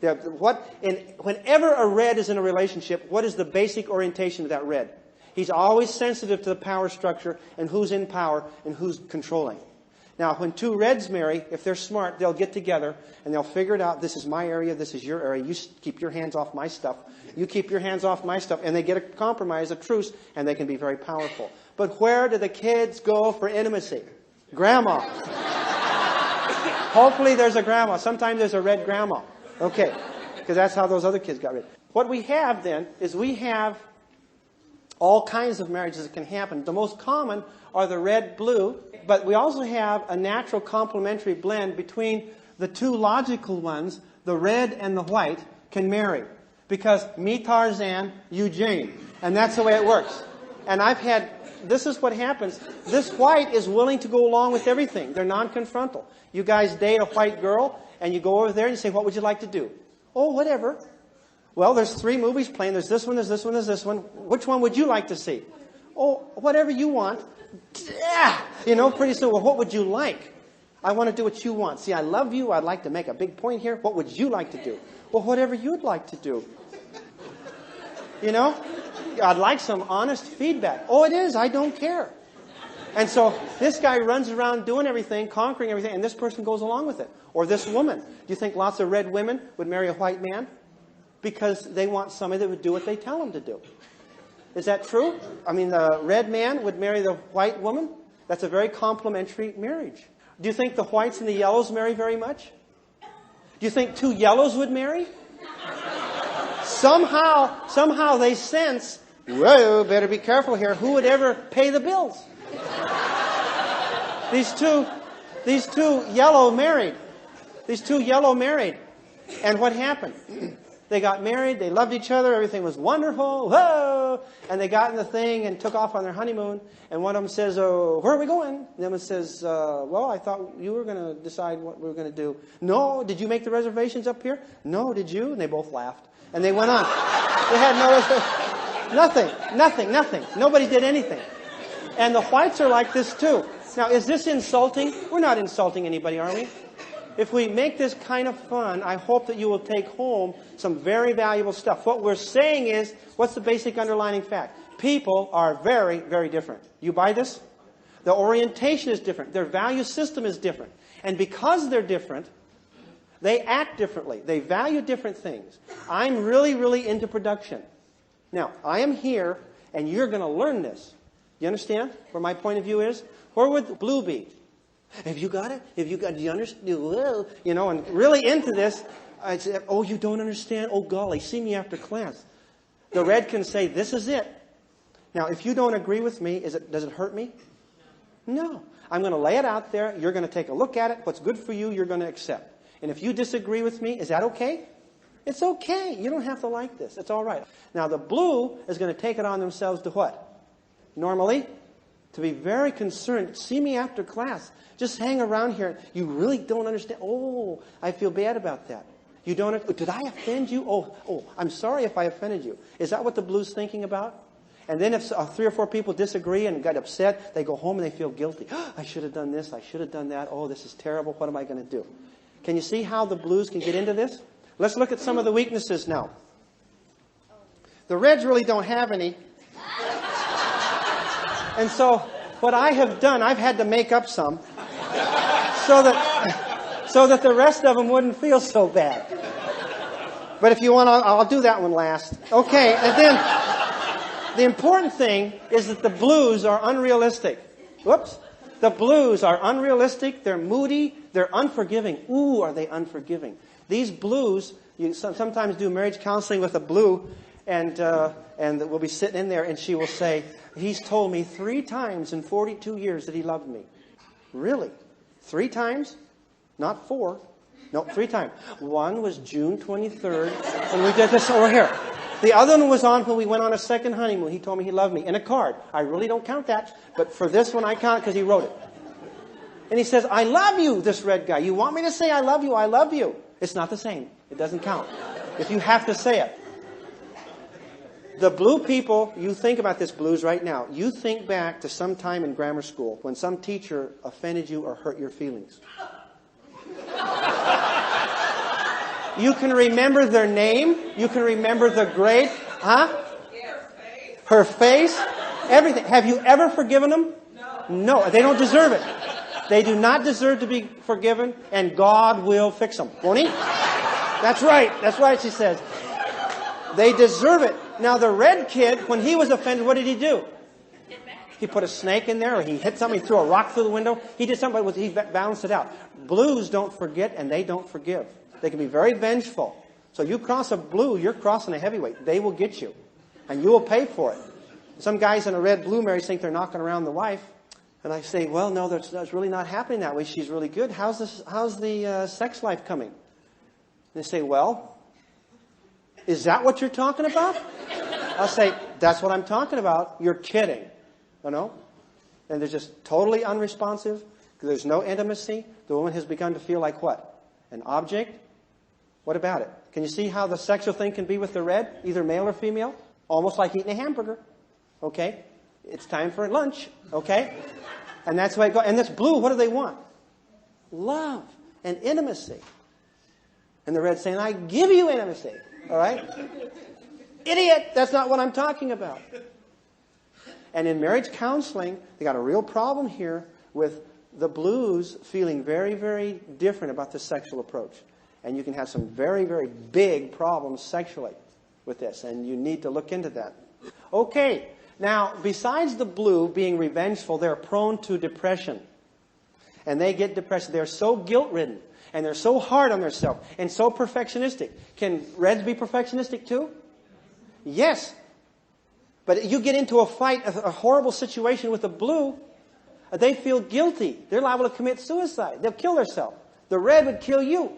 Whenever a red is in a relationship, what is the basic orientation of that red? He's always sensitive to the power structure and who's in power and who's controlling. Now, when two reds marry, if they're smart, they'll get together and they'll figure it out. This is my area. This is your area. You keep your hands off my stuff. You keep your hands off my stuff. And they get a compromise, a truce, and they can be very powerful. But where do the kids go for intimacy? Grandma. Hopefully there's a grandma. Sometimes there's a red grandma. Okay. Because that's how those other kids got rid. What we have then is we have all kinds of marriages that can happen. The most common are the red-blue, but we also have a natural complementary blend between the two logical ones, the red and the white, can marry. Because me Tarzan, you Jane. And that's the way it works. And this is what happens. This white is willing to go along with everything. They're non-confrontal. You guys date a white girl, and you go over there and you say, what would you like to do? Oh, whatever. Well, there's 3 movies playing. There's this one, there's this one, there's this one. Which one would you like to see? Oh, whatever you want. Pretty soon, well, what would you like? I want to do what you want. See, I love you. I'd like to make a big point here. What would you like to do? Well, whatever you'd like to do. I'd like some honest feedback. Oh, it is. I don't care. And so this guy runs around doing everything, conquering everything, and this person goes along with it. Or this woman. Do you think lots of red women would marry a white man? Because they want somebody that would do what they tell them to do. Is that true? I mean, the red man would marry the white woman? That's a very complementary marriage. Do you think the whites and the yellows marry very much? Do you think 2 yellows would marry? Somehow they sense, whoa, better be careful here. Who would ever pay the bills? These two yellow married. These 2 yellow married. And what happened? They got married, they loved each other, everything was wonderful, whoa! And they got in the thing and took off on their honeymoon. And one of them says, oh, where are we going? And the other one says, well, I thought you were going to decide what we were going to do. No, did you make the reservations up here? No, did you? And they both laughed. And they went on. They had nothing. Nobody did anything. And the whites are like this too. Now, is this insulting? We're not insulting anybody, are we? If we make this kind of fun, I hope that you will take home some very valuable stuff. What we're saying is, what's the basic underlying fact? People are very, very different. You buy this? The orientation is different. Their value system is different. And because they're different, they act differently. They value different things. I'm really, really into production. Now, I am here, and you're going to learn this. You understand where my point of view is? Where would blue be? Have you got it? Do you understand? And really into this, I'd say, oh, you don't understand? Oh, golly, see me after class. The red can say, this is it. Now, if you don't agree with me, does it hurt me? No. I'm going to lay it out there. You're going to take a look at it. What's good for you, you're going to accept. And if you disagree with me, is that okay? It's okay. You don't have to like this. It's all right. Now, the blue is going to take it on themselves to what? Normally, to be very concerned. See me after class. Just hang around here. You really don't understand. Oh, I feel bad about that. You don't. Did I offend you? Oh, I'm sorry if I offended you. Is that what the blue's thinking about? And then if 3 or 4 people disagree and get upset, they go home and they feel guilty. Oh, I should have done this. I should have done that. Oh, this is terrible. What am I going to do? Can you see how the blues can get into this? Let's look at some of the weaknesses now. The reds really don't have any. And so what I have done, I've had to make up some so that the rest of them wouldn't feel so bad. But if you want, I'll do that one last. Okay, and then the important thing is that the blues are unrealistic. Whoops. The blues are unrealistic. They're moody. They're unforgiving. Ooh, are they unforgiving? These blues, you sometimes do marriage counseling with a blue, and we'll be sitting in there, and she will say, he's told me 3 times in 42 years that he loved me. Really? 3 times? Not 4. No, 3 times. One was June 23rd, when we did this over here. The other one was on when we went on a second honeymoon. He told me he loved me in a card. I really don't count that, but for this one I count because he wrote it. And he says, I love you, this red guy. You want me to say I love you? I love you. It's not the same. It doesn't count. If you have to say it. The blue people, you think about this blues right now. You think back to some time in grammar school when some teacher offended you or hurt your feelings. You can remember their name. You can remember the grade. Huh? Her face. Everything. Have you ever forgiven them? No. They don't deserve it. They do not deserve to be forgiven, and God will fix them. Won't He? That's right. That's right, she says. They deserve it. Now, the red kid, when he was offended, what did he do? He put a snake in there, or he hit something, he threw a rock through the window. He did something, he balanced it out. Blues don't forget, and they don't forgive. They can be very vengeful. So you cross a blue, you're crossing a heavyweight. They will get you, and you will pay for it. Some guys in a red-blue marriage think they're knocking around the wife. And I say, well, no, that's really not happening that way. She's really good. How's the sex life coming? And they say, well, is that what you're talking about? I'll say, that's what I'm talking about. You're kidding. You know? And they're just totally unresponsive. There's no intimacy. The woman has begun to feel like what? An object? What about it? Can you see how the sexual thing can be with the red? Either male or female? Almost like eating a hamburger. Okay? It's time for lunch. Okay? And that's the way it goes. And this blue, what do they want? Love and intimacy. And the red's saying, I give you intimacy. All right? Idiot! That's not what I'm talking about. And in marriage counseling, they got a real problem here with the blues feeling very, very different about the sexual approach. And you can have some very, very big problems sexually with this. And you need to look into that. Okay. Now, besides the blue being revengeful, they're prone to depression. And they get depression. They're so guilt-ridden. And they're so hard on themselves. And so perfectionistic. Can reds be perfectionistic too? Yes. But you get into a fight, a horrible situation with a blue, they feel guilty. They're liable to commit suicide. They'll kill themselves. The red would kill you.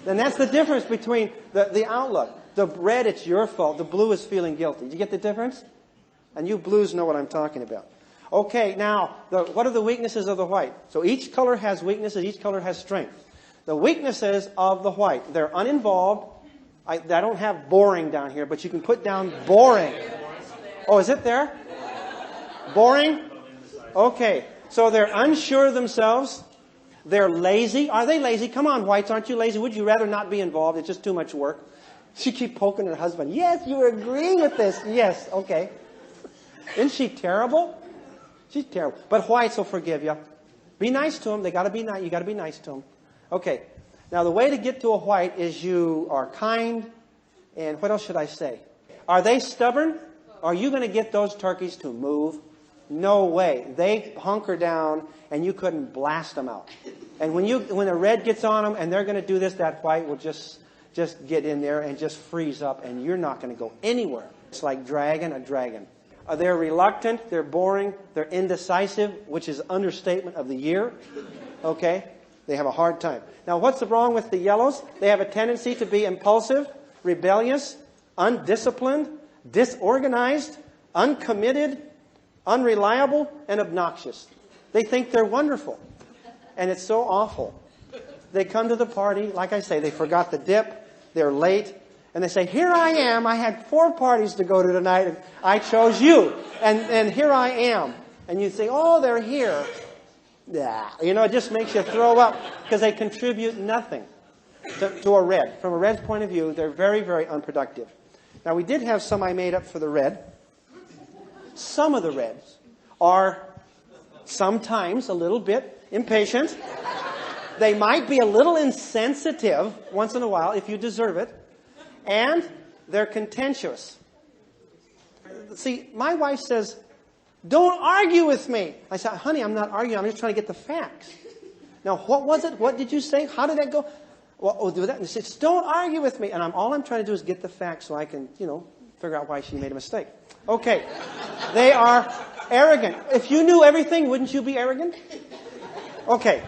And that's the difference between the outlook. The red, it's your fault. The blue is feeling guilty. Did you get the difference? And you blues know what I'm talking about. Okay, now, what are the weaknesses of the white? So each color has weaknesses, each color has strength. The weaknesses of the white, they're uninvolved. I don't have boring down here, but you can put down boring. Oh, is it there? Boring? Okay, so they're unsure of themselves. They're lazy. Are they lazy? Come on, whites, aren't you lazy? Would you rather not be involved? It's just too much work. She keep poking her husband. Yes, you agree with this. Yes, okay. Isn't she terrible? She's terrible. But whites will forgive you. Be nice to them. They got to be nice. You got to be nice to them. Okay. Now the way to get to a white is you are kind, and what else should I say? Are they stubborn? Are you going to get those turkeys to move? No way. They hunker down, and you couldn't blast them out. And when a red gets on them, and they're going to do this, that white will just get in there and just freeze up, and you're not going to go anywhere. It's like dragging a dragon. They're reluctant, they're boring, they're indecisive, which is understatement of the year. Okay? They have a hard time. Now, what's wrong with the yellows? They have a tendency to be impulsive, rebellious, undisciplined, disorganized, uncommitted, unreliable, and obnoxious. They think they're wonderful. And it's so awful. They come to the party, like I say, they forgot the dip, they're late, and they say, here I am, I had 4 parties to go to tonight, and I chose you. And here I am. And you say, oh, they're here. Yeah. You know, it just makes you throw up because they contribute nothing to a red. From a red's point of view, they're very, very unproductive. Now, we did have some I made up for the red. Some of the reds are sometimes a little bit impatient. They might be a little insensitive once in a while if you deserve it. And they're contentious. See, my wife says, don't argue with me. I said, honey, I'm not arguing. I'm just trying to get the facts. Now, what was it? What did you say? How did that go? Well, oh, do that. And she says, don't argue with me. And all I'm trying to do is get the facts so I can, figure out why she made a mistake. Okay. They are arrogant. If you knew everything, wouldn't you be arrogant? Okay.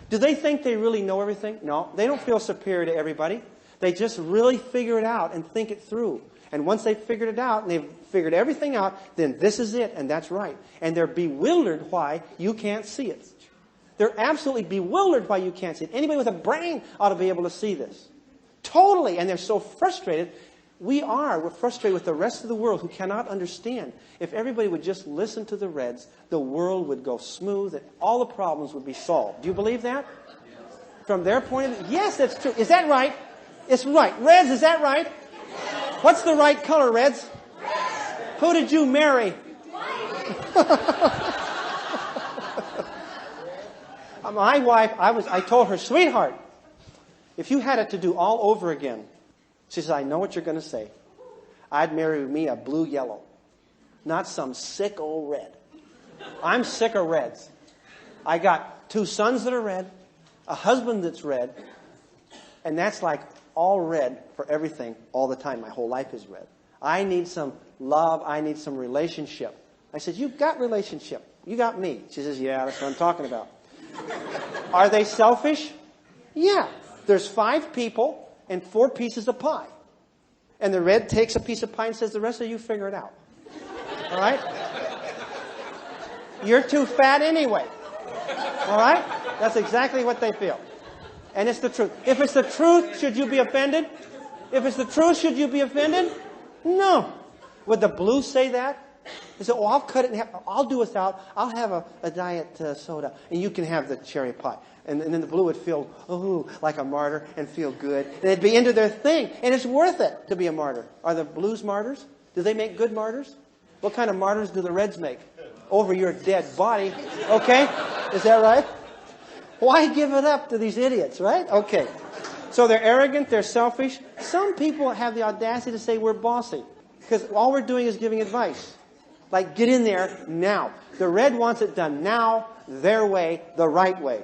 Do they think they really know everything? No. They don't feel superior to everybody. They just really figure it out and think it through. And once they've figured it out and they've figured everything out, then this is it and that's right. And they're bewildered why you can't see it. They're absolutely bewildered why you can't see it. Anybody with a brain ought to be able to see this. Totally. And they're so frustrated. We're frustrated with the rest of the world who cannot understand. If everybody would just listen to the reds, the world would go smooth and all the problems would be solved. Do you believe that? From their point of view? Yes, that's true. Is that right? It's right. Reds, is that right? What's the right color, Reds? Who did you marry? My wife, I told her, sweetheart, if you had it to do all over again, she says, I know what you're going to say. I'd marry me a blue yellow, not some sick old red. I'm sick of reds. I got 2 sons that are red, a husband that's red, and that's like all red for everything all the time. My whole life is red. I need some love. I need some relationship. I said, you've got relationship. You got me. She says, yeah, that's what I'm talking about. Are they selfish? Yeah. There's 5 people and 4 pieces of pie. And the red takes a piece of pie and says, the rest of you figure it out. All right? You're too fat anyway. All right? That's exactly what they feel. And it's the truth. If it's the truth, should you be offended? If it's the truth, should you be offended? No. Would the blue say that? They say, oh, I'll cut it in half. I'll do without. I'll have a diet soda. And you can have the cherry pie. And then the blue would feel, like a martyr and feel good. And they'd be into their thing. And it's worth it to be a martyr. Are the blues martyrs? Do they make good martyrs? What kind of martyrs do the reds make? Over your dead body. Okay? Is that right? Why give it up to these idiots, right? Okay. So they're arrogant, they're selfish. Some people have the audacity to say we're bossy. Because all we're doing is giving advice. Like, get in there now. The red wants it done now, their way, the right way.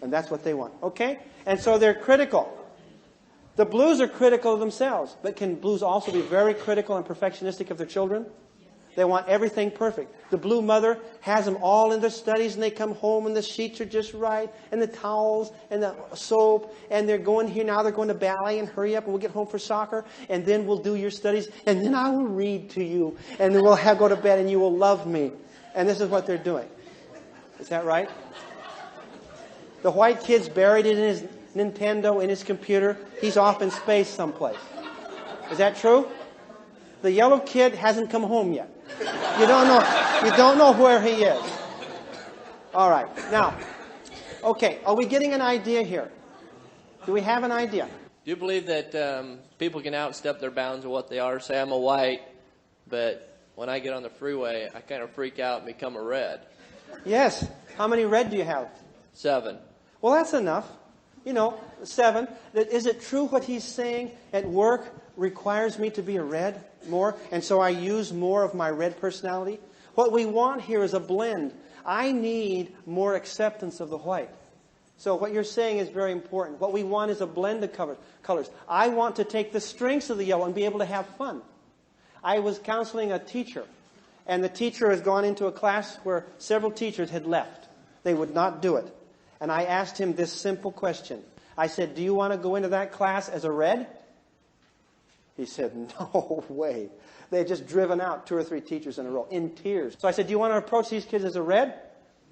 And that's what they want. Okay? And so they're critical. The blues are critical of themselves. But can blues also be very critical and perfectionistic of their children? They want everything perfect. The blue mother has them all in their studies, and they come home and the sheets are just right, and the towels and the soap, and they're going here now, they're going to ballet, and hurry up and we'll get home for soccer, and then we'll do your studies, and then I will read to you, and then we'll go to bed and you will love me. And this is what they're doing. Is that right? The white kid's buried in his Nintendo, in his computer. He's off in space someplace. Is that true? The yellow kid hasn't come home yet. You don't know where he is. All right. Now, okay, are we getting an idea here? Do we have an idea? Do you believe that people can outstep their bounds of what they are? Say I'm a white, but when I get on the freeway, I kind of freak out and become a red. Yes. How many red do you have? 7. Well, that's enough. 7. Is it true what he's saying at work requires me to be a red more, and so I use more of my red personality? What we want here is a blend. I need more acceptance of the white. So what you're saying is very important. What we want is a blend of colors. I want to take the strengths of the yellow and be able to have fun. I was counseling a teacher, and the teacher has gone into a class where several teachers had left. They would not do it. And I asked him this simple question. I said, do you want to go into that class as a red? He said, no way. They had just driven out 2 or 3 teachers in a row, in tears. So I said, do you want to approach these kids as a red?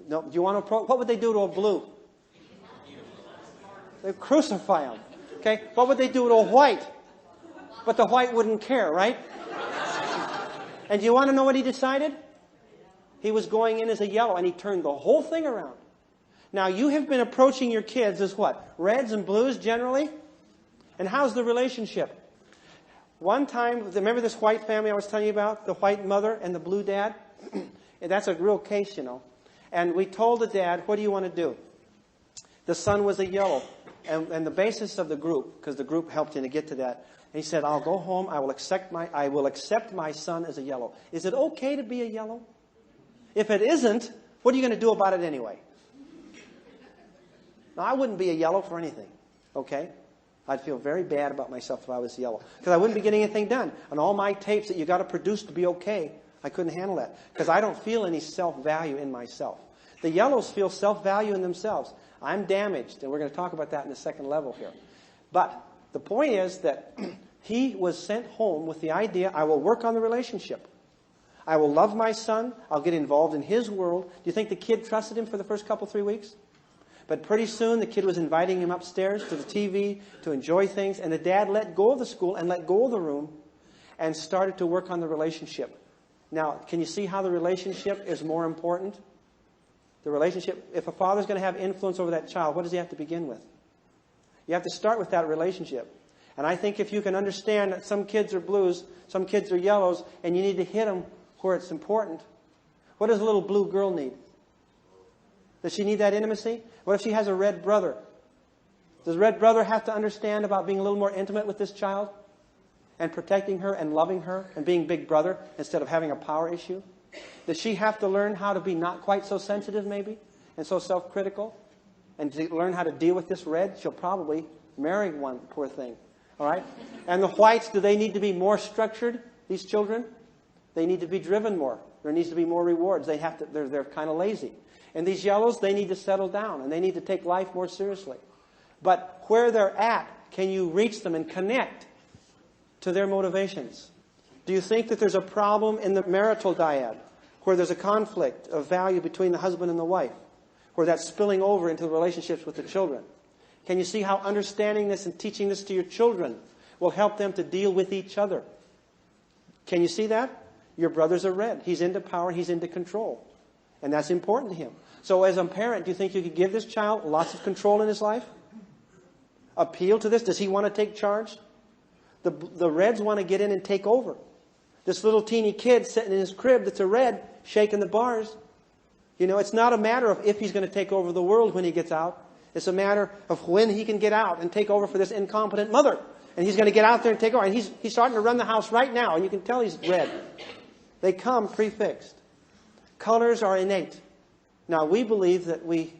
No. Do you want to approach? What would they do to a blue? They'd crucify them. Okay? What would they do to a white? But the white wouldn't care, right? And do you want to know what he decided? He was going in as a yellow, and he turned the whole thing around. Now, you have been approaching your kids as what? Reds and blues generally? And how's the relationship? One time, remember this white family I was telling you about? The white mother and the blue dad? That's a real case, And we told the dad, what do you want to do? The son was a yellow. And the basis of the group, because the group helped him to get to that, he said, I'll go home, I will accept my son as a yellow. Is it okay to be a yellow? If it isn't, what are you going to do about it anyway? Now, I wouldn't be a yellow for anything, okay? I'd feel very bad about myself if I was yellow, because I wouldn't be getting anything done. And all my tapes that you got to produce to be okay, I couldn't handle that, because I don't feel any self-value in myself. The yellows feel self-value in themselves. I'm damaged, and we're going to talk about that in the second level here. But the point is that he was sent home with the idea, I will work on the relationship. I will love my son. I'll get involved in his world. Do you think the kid trusted him for the first 3 weeks? But pretty soon, the kid was inviting him upstairs to the TV to enjoy things. And the dad let go of the school and let go of the room and started to work on the relationship. Now, can you see how the relationship is more important? The relationship, if a father's going to have influence over that child, what does he have to begin with? You have to start with that relationship. And I think if you can understand that some kids are blues, some kids are yellows, and you need to hit them where it's important. What does a little blue girl need? Does she need that intimacy? What if she has a red brother? Does red brother have to understand about being a little more intimate with this child? And protecting her and loving her and being big brother instead of having a power issue? Does she have to learn how to be not quite so sensitive maybe and so self-critical? And to learn how to deal with this red? She'll probably marry one, poor thing. All right? And the whites, do they need to be more structured, these children? They need to be driven more. There needs to be more rewards. They're kind of lazy. And these yellows, they need to settle down and they need to take life more seriously. But where they're at, can you reach them and connect to their motivations? Do you think that there's a problem in the marital dyad where there's a conflict of value between the husband and the wife, where that's spilling over into the relationships with the children? Can you see how understanding this and teaching this to your children will help them to deal with each other? Can you see that? Your brother's a red. He's into power. He's into control. And that's important to him. So as a parent, do you think you could give this child lots of control in his life? Appeal to this? Does he want to take charge? The reds want to get in and take over. This little teeny kid sitting in his crib that's a red, shaking the bars. You know, it's not a matter of if he's going to take over the world when he gets out. It's a matter of when he can get out and take over for this incompetent mother. And he's going to get out there and take over. And he's starting to run the house right now. And you can tell he's red. They come prefixed. Colors are innate. Now, we believe that we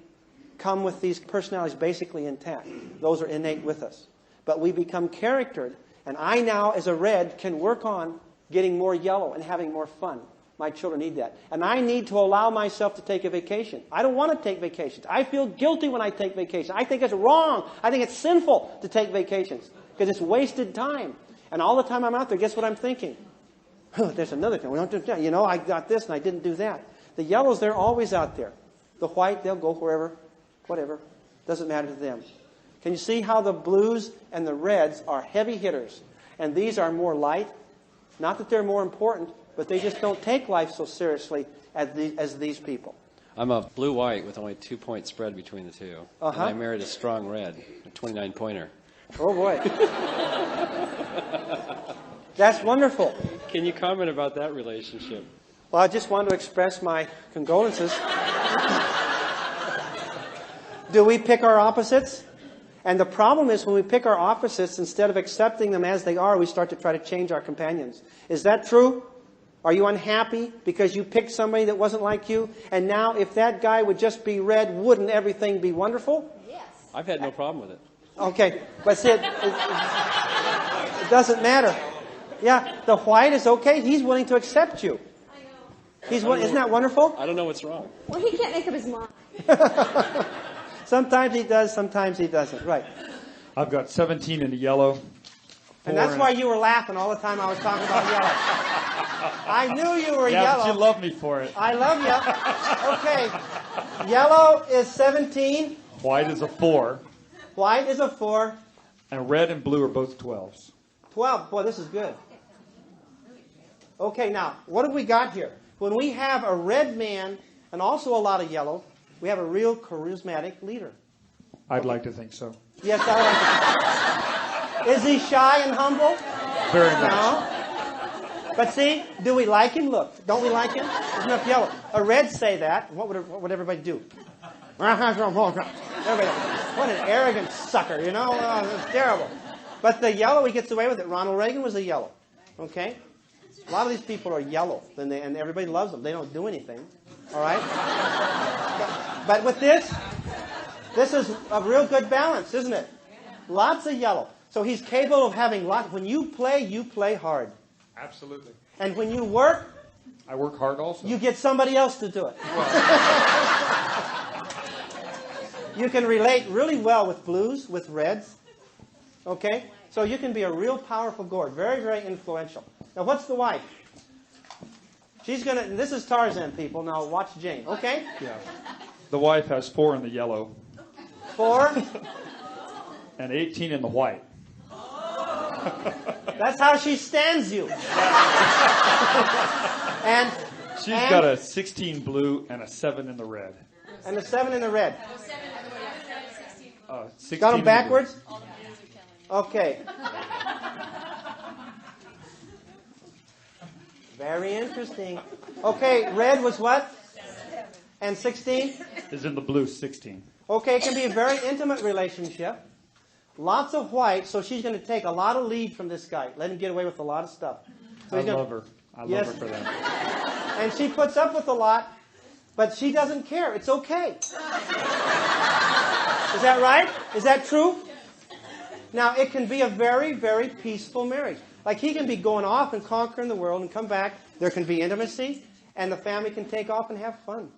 come with these personalities basically intact. Those are innate with us. But we become charactered. And I now, as a red, can work on getting more yellow and having more fun. My children need that. And I need to allow myself to take a vacation. I don't want to take vacations. I feel guilty when I take vacations. I think it's wrong. I think it's sinful to take vacations because it's wasted time. And all the time I'm out there, guess what I'm thinking? There's another thing. We don't do that. You know, I got this and I didn't do that. The yellows, they're always out there. The white, they'll go wherever, whatever. Doesn't matter to them. Can you see how the blues and the reds are heavy hitters? And these are more light. Not that they're more important, but they just don't take life so seriously as these people. I'm a blue-white with only 2-point spread between the two. And I married a strong red, a 29-pointer. Oh, boy. That's wonderful. Can you comment about that relationship? Well, I just want to express my condolences. Do we pick our opposites? And the problem is when we pick our opposites, instead of accepting them as they are, we start to try to change our companions. Is that true? Are you unhappy because you picked somebody that wasn't like you? And now if that guy would just be red, wouldn't everything be wonderful? Yes. I've had no problem with it. Okay, but see, it doesn't matter. Yeah, the white is okay. He's willing to accept you. I know. Isn't that wonderful? I don't know what's wrong. Well, he can't make up his mind. Sometimes he does, sometimes he doesn't. Right. I've got 17 in the yellow. And that's why you were laughing all the time I was talking about yellow. I knew you were yeah, yellow. but you love me for it. I love you. Okay. Yellow is 17. White is a 4. White is a 4. And red and blue are both 12s. 12. Boy, this is good. Okay, now, what have we got here? When we have a red man and also a lot of yellow, we have a real charismatic leader. I'd like to think so. Yes, I like it. Is he shy and humble? Very much. No. But see, do we like him? Look, don't we like him? There's enough yellow. A red say that. What would everybody do? Everybody, what an arrogant sucker, you know? It's terrible. But the yellow, he gets away with it. Ronald Reagan was a yellow. Okay? A lot of these people are yellow, and everybody loves them. They don't do anything. All right? But with this is a real good balance, isn't it? Lots of yellow. So he's capable of having lots. When you play hard. Absolutely. And when you work, I work hard also. you get somebody else to do it. You can relate really well with blues, with reds. Okay? So you can be a real powerful gourd. Very, very influential. Now, what's the wife? She's going to... This is Tarzan, people. Now, watch Jane. Okay? Yeah. The wife has 4 in the yellow. 4. And 18 in the white. That's how she stands you. and She's got a 16 blue and a 7 in the red. And a 7 in the red. 16 Got them in the backwards? Okay. Very interesting. Okay, red was what? And 16? Is in the blue, 16. Okay, it can be a very intimate relationship. Lots of white, so she's going to take a lot of lead from this guy. Let him get away with a lot of stuff. So I he's gonna- love her. I love Yes. her for that. And she puts up with a lot, but she doesn't care. It's okay. Is that right? Is that true? Now, it can be a very, very peaceful marriage. Like he can be going off and conquering the world and come back. There can be intimacy, and the family can take off and have fun.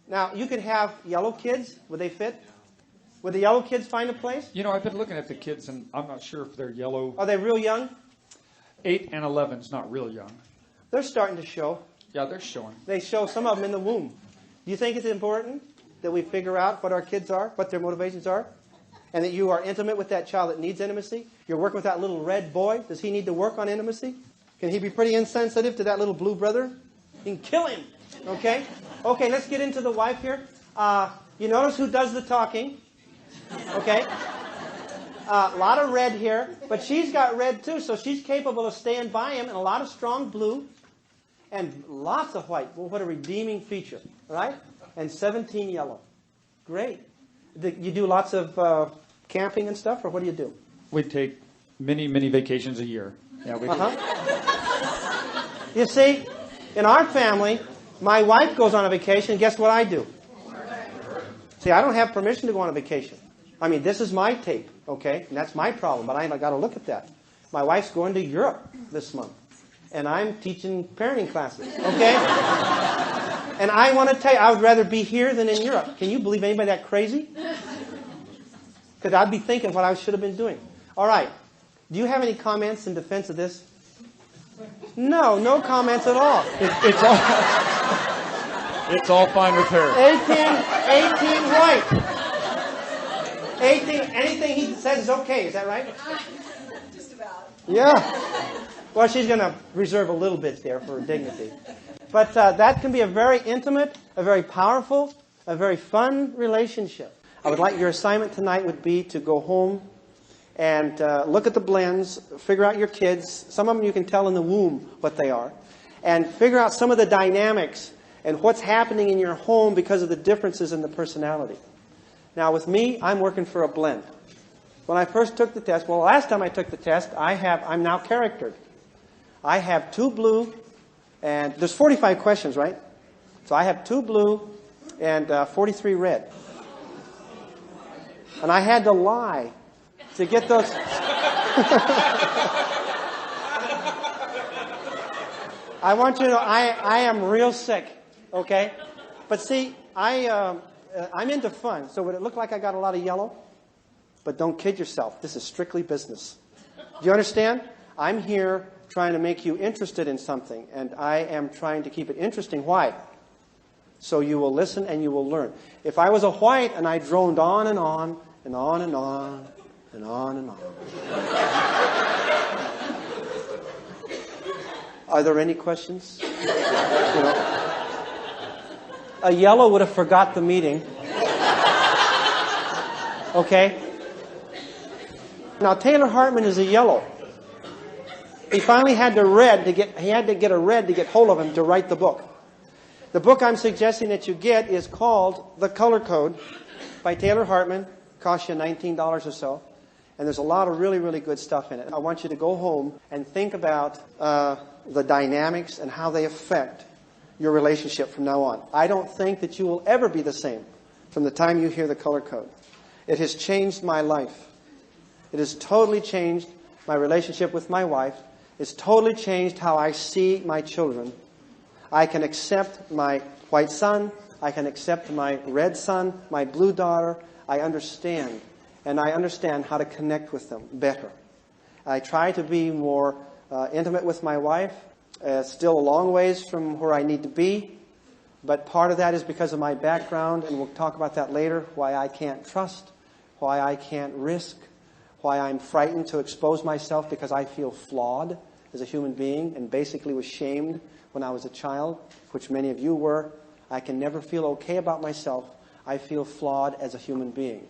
Now, you could have yellow kids. Would they fit? Would the yellow kids find a place? You know, I've been looking at the kids, and I'm not sure if they're yellow. Are they real young? 8 and 11 is not real young. They're starting to show. Yeah, they're showing. They show some of them in the womb. Do you think it's important that we figure out what our kids are, what their motivations are, and that you are intimate with that child that needs intimacy? You're working with that little red boy. Does he need to work on intimacy? Can he be pretty insensitive to that little blue brother? You can kill him. Okay? Okay, let's get into the wife here. You notice who does the talking. Okay? A lot of red here, but she's got red too, so she's capable of staying by him, and a lot of strong blue, and lots of white. Well, what a redeeming feature, right? And 17 yellow. Great. You do lots of camping and stuff, or what do you do? We take many, many vacations a year. Yeah, we do. You see, in our family, my wife goes on a vacation, and guess what I do? See, I don't have permission to go on a vacation. I mean, this is my tape, okay? And that's my problem, but I got to look at that. My wife's going to Europe this month, and I'm teaching parenting classes, okay? And I want to tell you, I would rather be here than in Europe. Can you believe anybody that crazy? Because I'd be thinking what I should have been doing. All right. Do you have any comments in defense of this? No comments at all. It's all fine with her. 18 white. 18, anything he says is okay, is that right? Just about. Yeah. Well, she's going to reserve a little bit there for her dignity. But that can be a very intimate, a very powerful, a very fun relationship. I would like your assignment tonight would be to go home and look at the blends, figure out your kids. Some of them you can tell in the womb what they are. And figure out some of the dynamics and what's happening in your home because of the differences in the personality. Now, with me, I'm working for a blend. When I first took the test, well, last time I took the test, I'm now charactered. I have 2 blue, and there's 45 questions, right? So I have 2 blue and 43 red. And I had to lie to get those. I want you to know, I am real sick, okay? But see, I'm into fun, so would it look like I got a lot of yellow? But don't kid yourself. This is strictly business. Do you understand? I'm here trying to make you interested in something, and I am trying to keep it interesting. Why? So you will listen and you will learn. If I was a white and I droned on and on and on and on and on and on. Are there any questions? A yellow would have forgot the meeting. Okay? Now Taylor Hartman is a yellow. He finally had to get a red to get hold of him to write the book. The book I'm suggesting that you get is called The Color Code by Taylor Hartman. Costs you $19 or so. And there's a lot of really, really good stuff in it. I want you to go home and think about the dynamics and how they affect your relationship from now on. I don't think that you will ever be the same from the time you hear The Color Code. It has changed my life. It has totally changed my relationship with my wife. It's totally changed how I see my children. I can accept my white son. I can accept my red son, my blue daughter. I understand. And I understand how to connect with them better. I try to be more intimate with my wife. Still a long ways from where I need to be. But part of that is because of my background, and we'll talk about that later, why I can't trust, why I can't risk, why I'm frightened to expose myself because I feel flawed as a human being and basically was shamed when I was a child, which many of you were. I can never feel okay about myself. I feel flawed as a human being.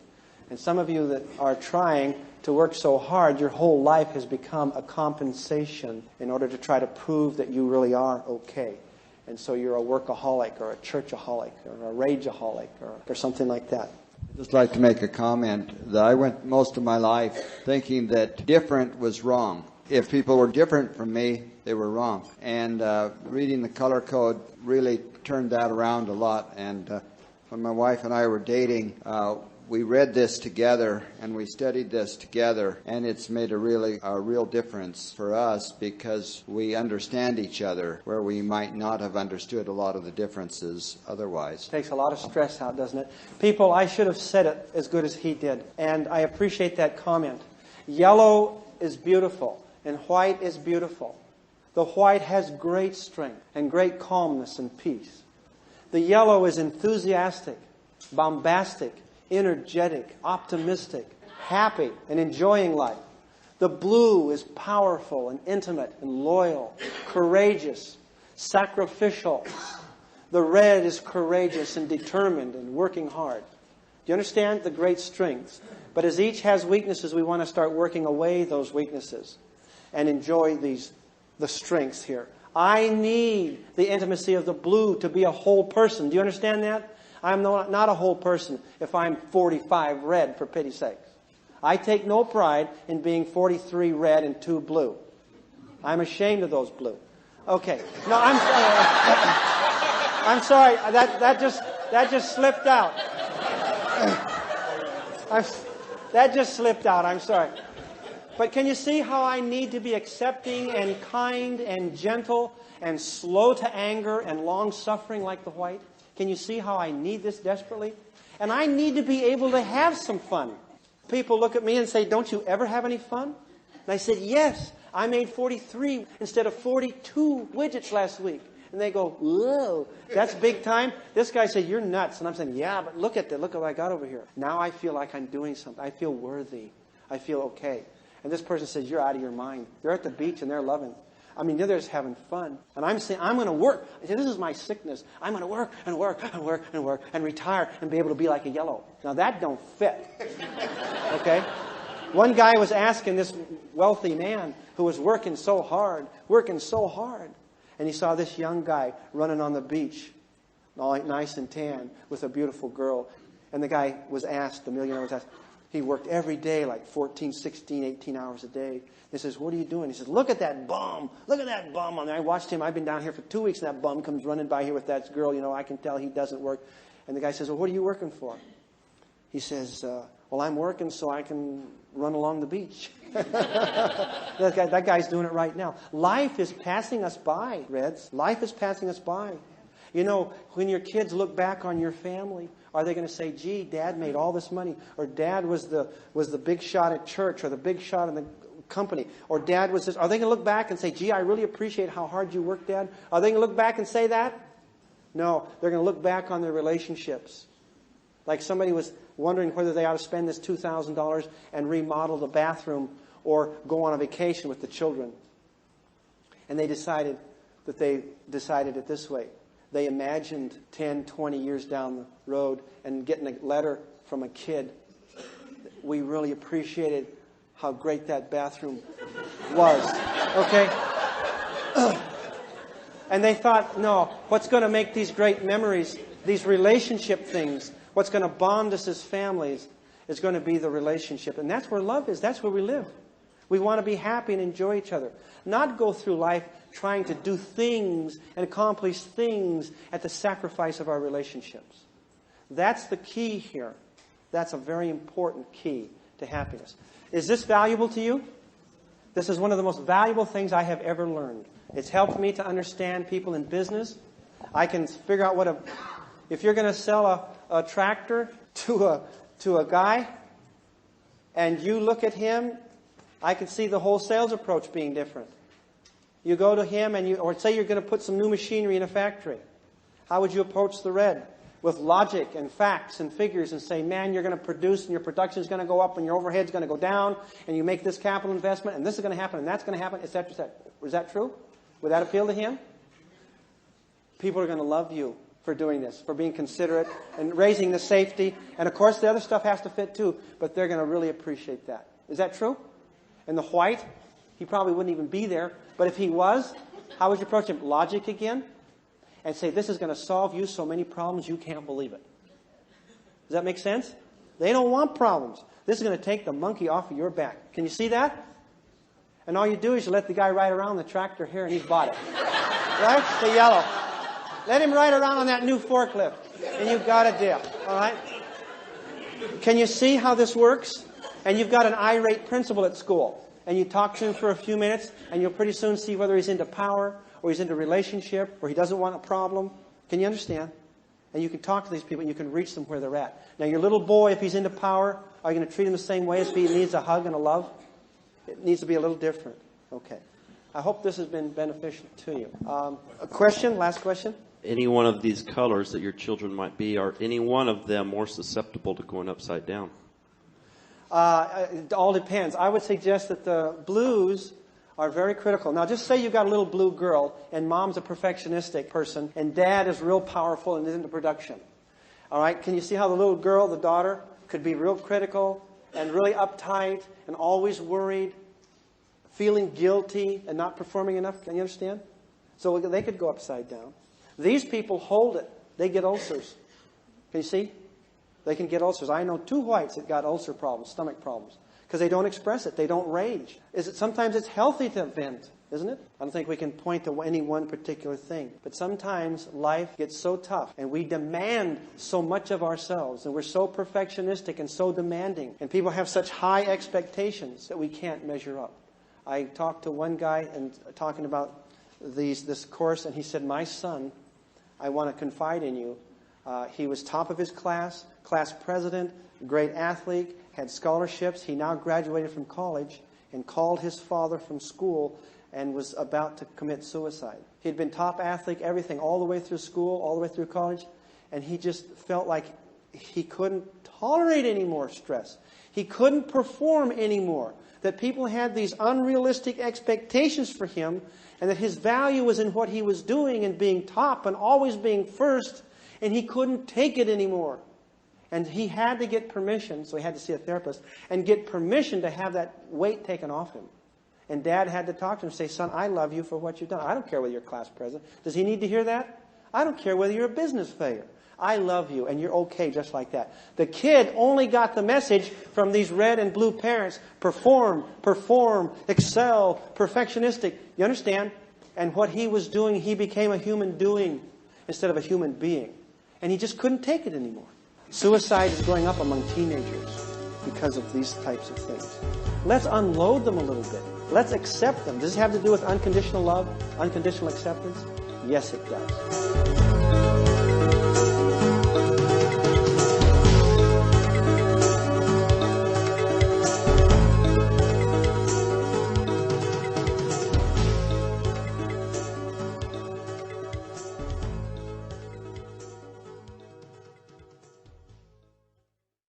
And some of you that are trying to work so hard, your whole life has become a compensation in order to try to prove that you really are okay. And so you're a workaholic or a churchaholic or a rageaholic or something like that. I'd just like to make a comment that I went most of my life thinking that different was wrong. If people were different from me, they were wrong. And reading the color code really turned that around a lot. And when my wife and I were dating, we read this together and we studied this together, and it's made a real difference for us because we understand each other where we might not have understood a lot of the differences otherwise. Takes a lot of stress out, doesn't it? People, I should have said it as good as he did, and I appreciate that comment. Yellow is beautiful and white is beautiful. The white has great strength and great calmness and peace. The yellow is enthusiastic, bombastic, energetic, optimistic, happy, and enjoying life. The blue is powerful and intimate and loyal, courageous, sacrificial. The red is courageous and determined and working hard. Do you understand the great strengths? But as each has weaknesses, we want to start working away those weaknesses and enjoy the strengths here. I need the intimacy of the blue to be a whole person. Do you understand that? I'm not a whole person if I'm 45 red, for pity's sakes. I take no pride in being 43 red and 2 blue. I'm ashamed of those blue. Okay. No, I'm sorry. That just slipped out. That just slipped out. I'm sorry. But can you see how I need to be accepting and kind and gentle and slow to anger and long-suffering like the white? Can you see how I need this desperately? And I need to be able to have some fun. People look at me and say, don't you ever have any fun? And I said, yes, I made 43 instead of 42 widgets last week. And they go, whoa, that's big time. This guy said, you're nuts. And I'm saying, yeah, but look at what I got over here. Now I feel like I'm doing something. I feel worthy. I feel okay. And this person says, you're out of your mind. They're at the beach and they're loving. I mean, they're just having fun. And I'm saying, I'm going to work. I say, this is my sickness. I'm going to work and work and work and work and retire and be able to be like a yellow. Now, that don't fit. Okay? One guy was asking this wealthy man who was working so hard. And he saw this young guy running on the beach, all nice and tan, with a beautiful girl. And the guy was asked, the millionaire was asked, he worked every day like 14, 16, 18 hours a day. He says, what are you doing? He says, look at that bum. Look at that bum on there. I watched him. I've been down here for 2 weeks, and that bum comes running by here with that girl. You know, I can tell he doesn't work. And the guy says, well, what are you working for? He says, well, I'm working so I can run along the beach. That guy's doing it right now. Life is passing us by, Reds. Life is passing us by. You know, when your kids look back on your family, are they going to say, gee, Dad made all this money, or Dad was the big shot at church, or the big shot in the company, or Dad was this? Are they going to look back and say, gee, I really appreciate how hard you worked, Dad? Are they going to look back and say that? No, they're going to look back on their relationships. Like somebody was wondering whether they ought to spend this $2,000 and remodel the bathroom or go on a vacation with the children. And they decided it this way. They imagined 10, 20 years down the road and getting a letter from a kid. We really appreciated how great that bathroom was. Okay? And they thought, no, what's going to make these great memories, these relationship things, what's going to bond us as families is going to be the relationship. And that's where love is. That's where we live. We want to be happy and enjoy each other. Not go through life trying to do things and accomplish things at the sacrifice of our relationships. That's the key here. That's a very important key to happiness. Is this valuable to you? This is one of the most valuable things I have ever learned. It's helped me to understand people in business. I can figure out if you're going to sell a tractor to a guy and you look at him, I can see the whole sales approach being different. You go to him or say you're going to put some new machinery in a factory. How would you approach the red? With logic and facts and figures and say, man, you're going to produce and your production is going to go up and your overhead's going to go down and you make this capital investment and this is going to happen and that's going to happen, etc., etc. Was that true? Would that appeal to him? People are going to love you for doing this, for being considerate and raising the safety. And of course, the other stuff has to fit too, but they're going to really appreciate that. Is that true? And the white, he probably wouldn't even be there. But if he was, how would you approach him? Logic again? and say, this is going to solve you so many problems you can't believe it. Does that make sense? They don't want problems. This is going to take the monkey off of your back. Can you see that? And all you do is you let the guy ride around the tractor here and he's bought it. Right? The yellow. Let him ride around on that new forklift. And you've got a deal. All right? Can you see how this works? And you've got an irate principal at school. And you talk to him for a few minutes and you'll pretty soon see whether he's into power or he's into relationship or he doesn't want a problem. Can you understand? And you can talk to these people and you can reach them where they're at. Now your little boy, if he's into power, are you going to treat him the same way as if he needs a hug and a love? It needs to be a little different. Okay. I hope this has been beneficial to you. A question? Last question? Any one of these colors that your children might be, are any one of them more susceptible to going upside down? It all depends. I would suggest that the blues are very critical. Now, just say you've got a little blue girl, and mom's a perfectionistic person, and dad is real powerful and is into production. All right? Can you see how the little girl, the daughter, could be real critical and really uptight and always worried, feeling guilty and not performing enough? Can you understand? So they could go upside down. These people hold it. They get ulcers. Can you see? They can get ulcers. I know 2 whites that got ulcer problems, stomach problems, because they don't express it. They don't rage. Sometimes it's healthy to vent, isn't it? I don't think we can point to any one particular thing. But sometimes life gets so tough, and we demand so much of ourselves, and we're so perfectionistic and so demanding, and people have such high expectations that we can't measure up. I talked to one guy and talking about this course, and he said, my son, I want to confide in you. He was top of his class president, great athlete, had scholarships. He now graduated from college and called his father from school and was about to commit suicide. He'd been top athlete, everything, all the way through school, all the way through college, and he just felt like he couldn't tolerate any more stress. He couldn't perform anymore. That people had these unrealistic expectations for him, and that his value was in what he was doing and being top and always being first, and he couldn't take it anymore. And he had to get permission, so he had to see a therapist, and get permission to have that weight taken off him. And Dad had to talk to him and say, son, I love you for what you've done. I don't care whether you're class president. Does he need to hear that? I don't care whether you're a business failure. I love you, and you're okay just like that. The kid only got the message from these red and blue parents. Perform, excel, perfectionistic. You understand? And what he was doing, he became a human doing instead of a human being. And he just couldn't take it anymore. Suicide is going up among teenagers because of these types of things. Let's unload them a little bit. Let's accept them. Does this have to do with unconditional love, unconditional acceptance? Yes, it does.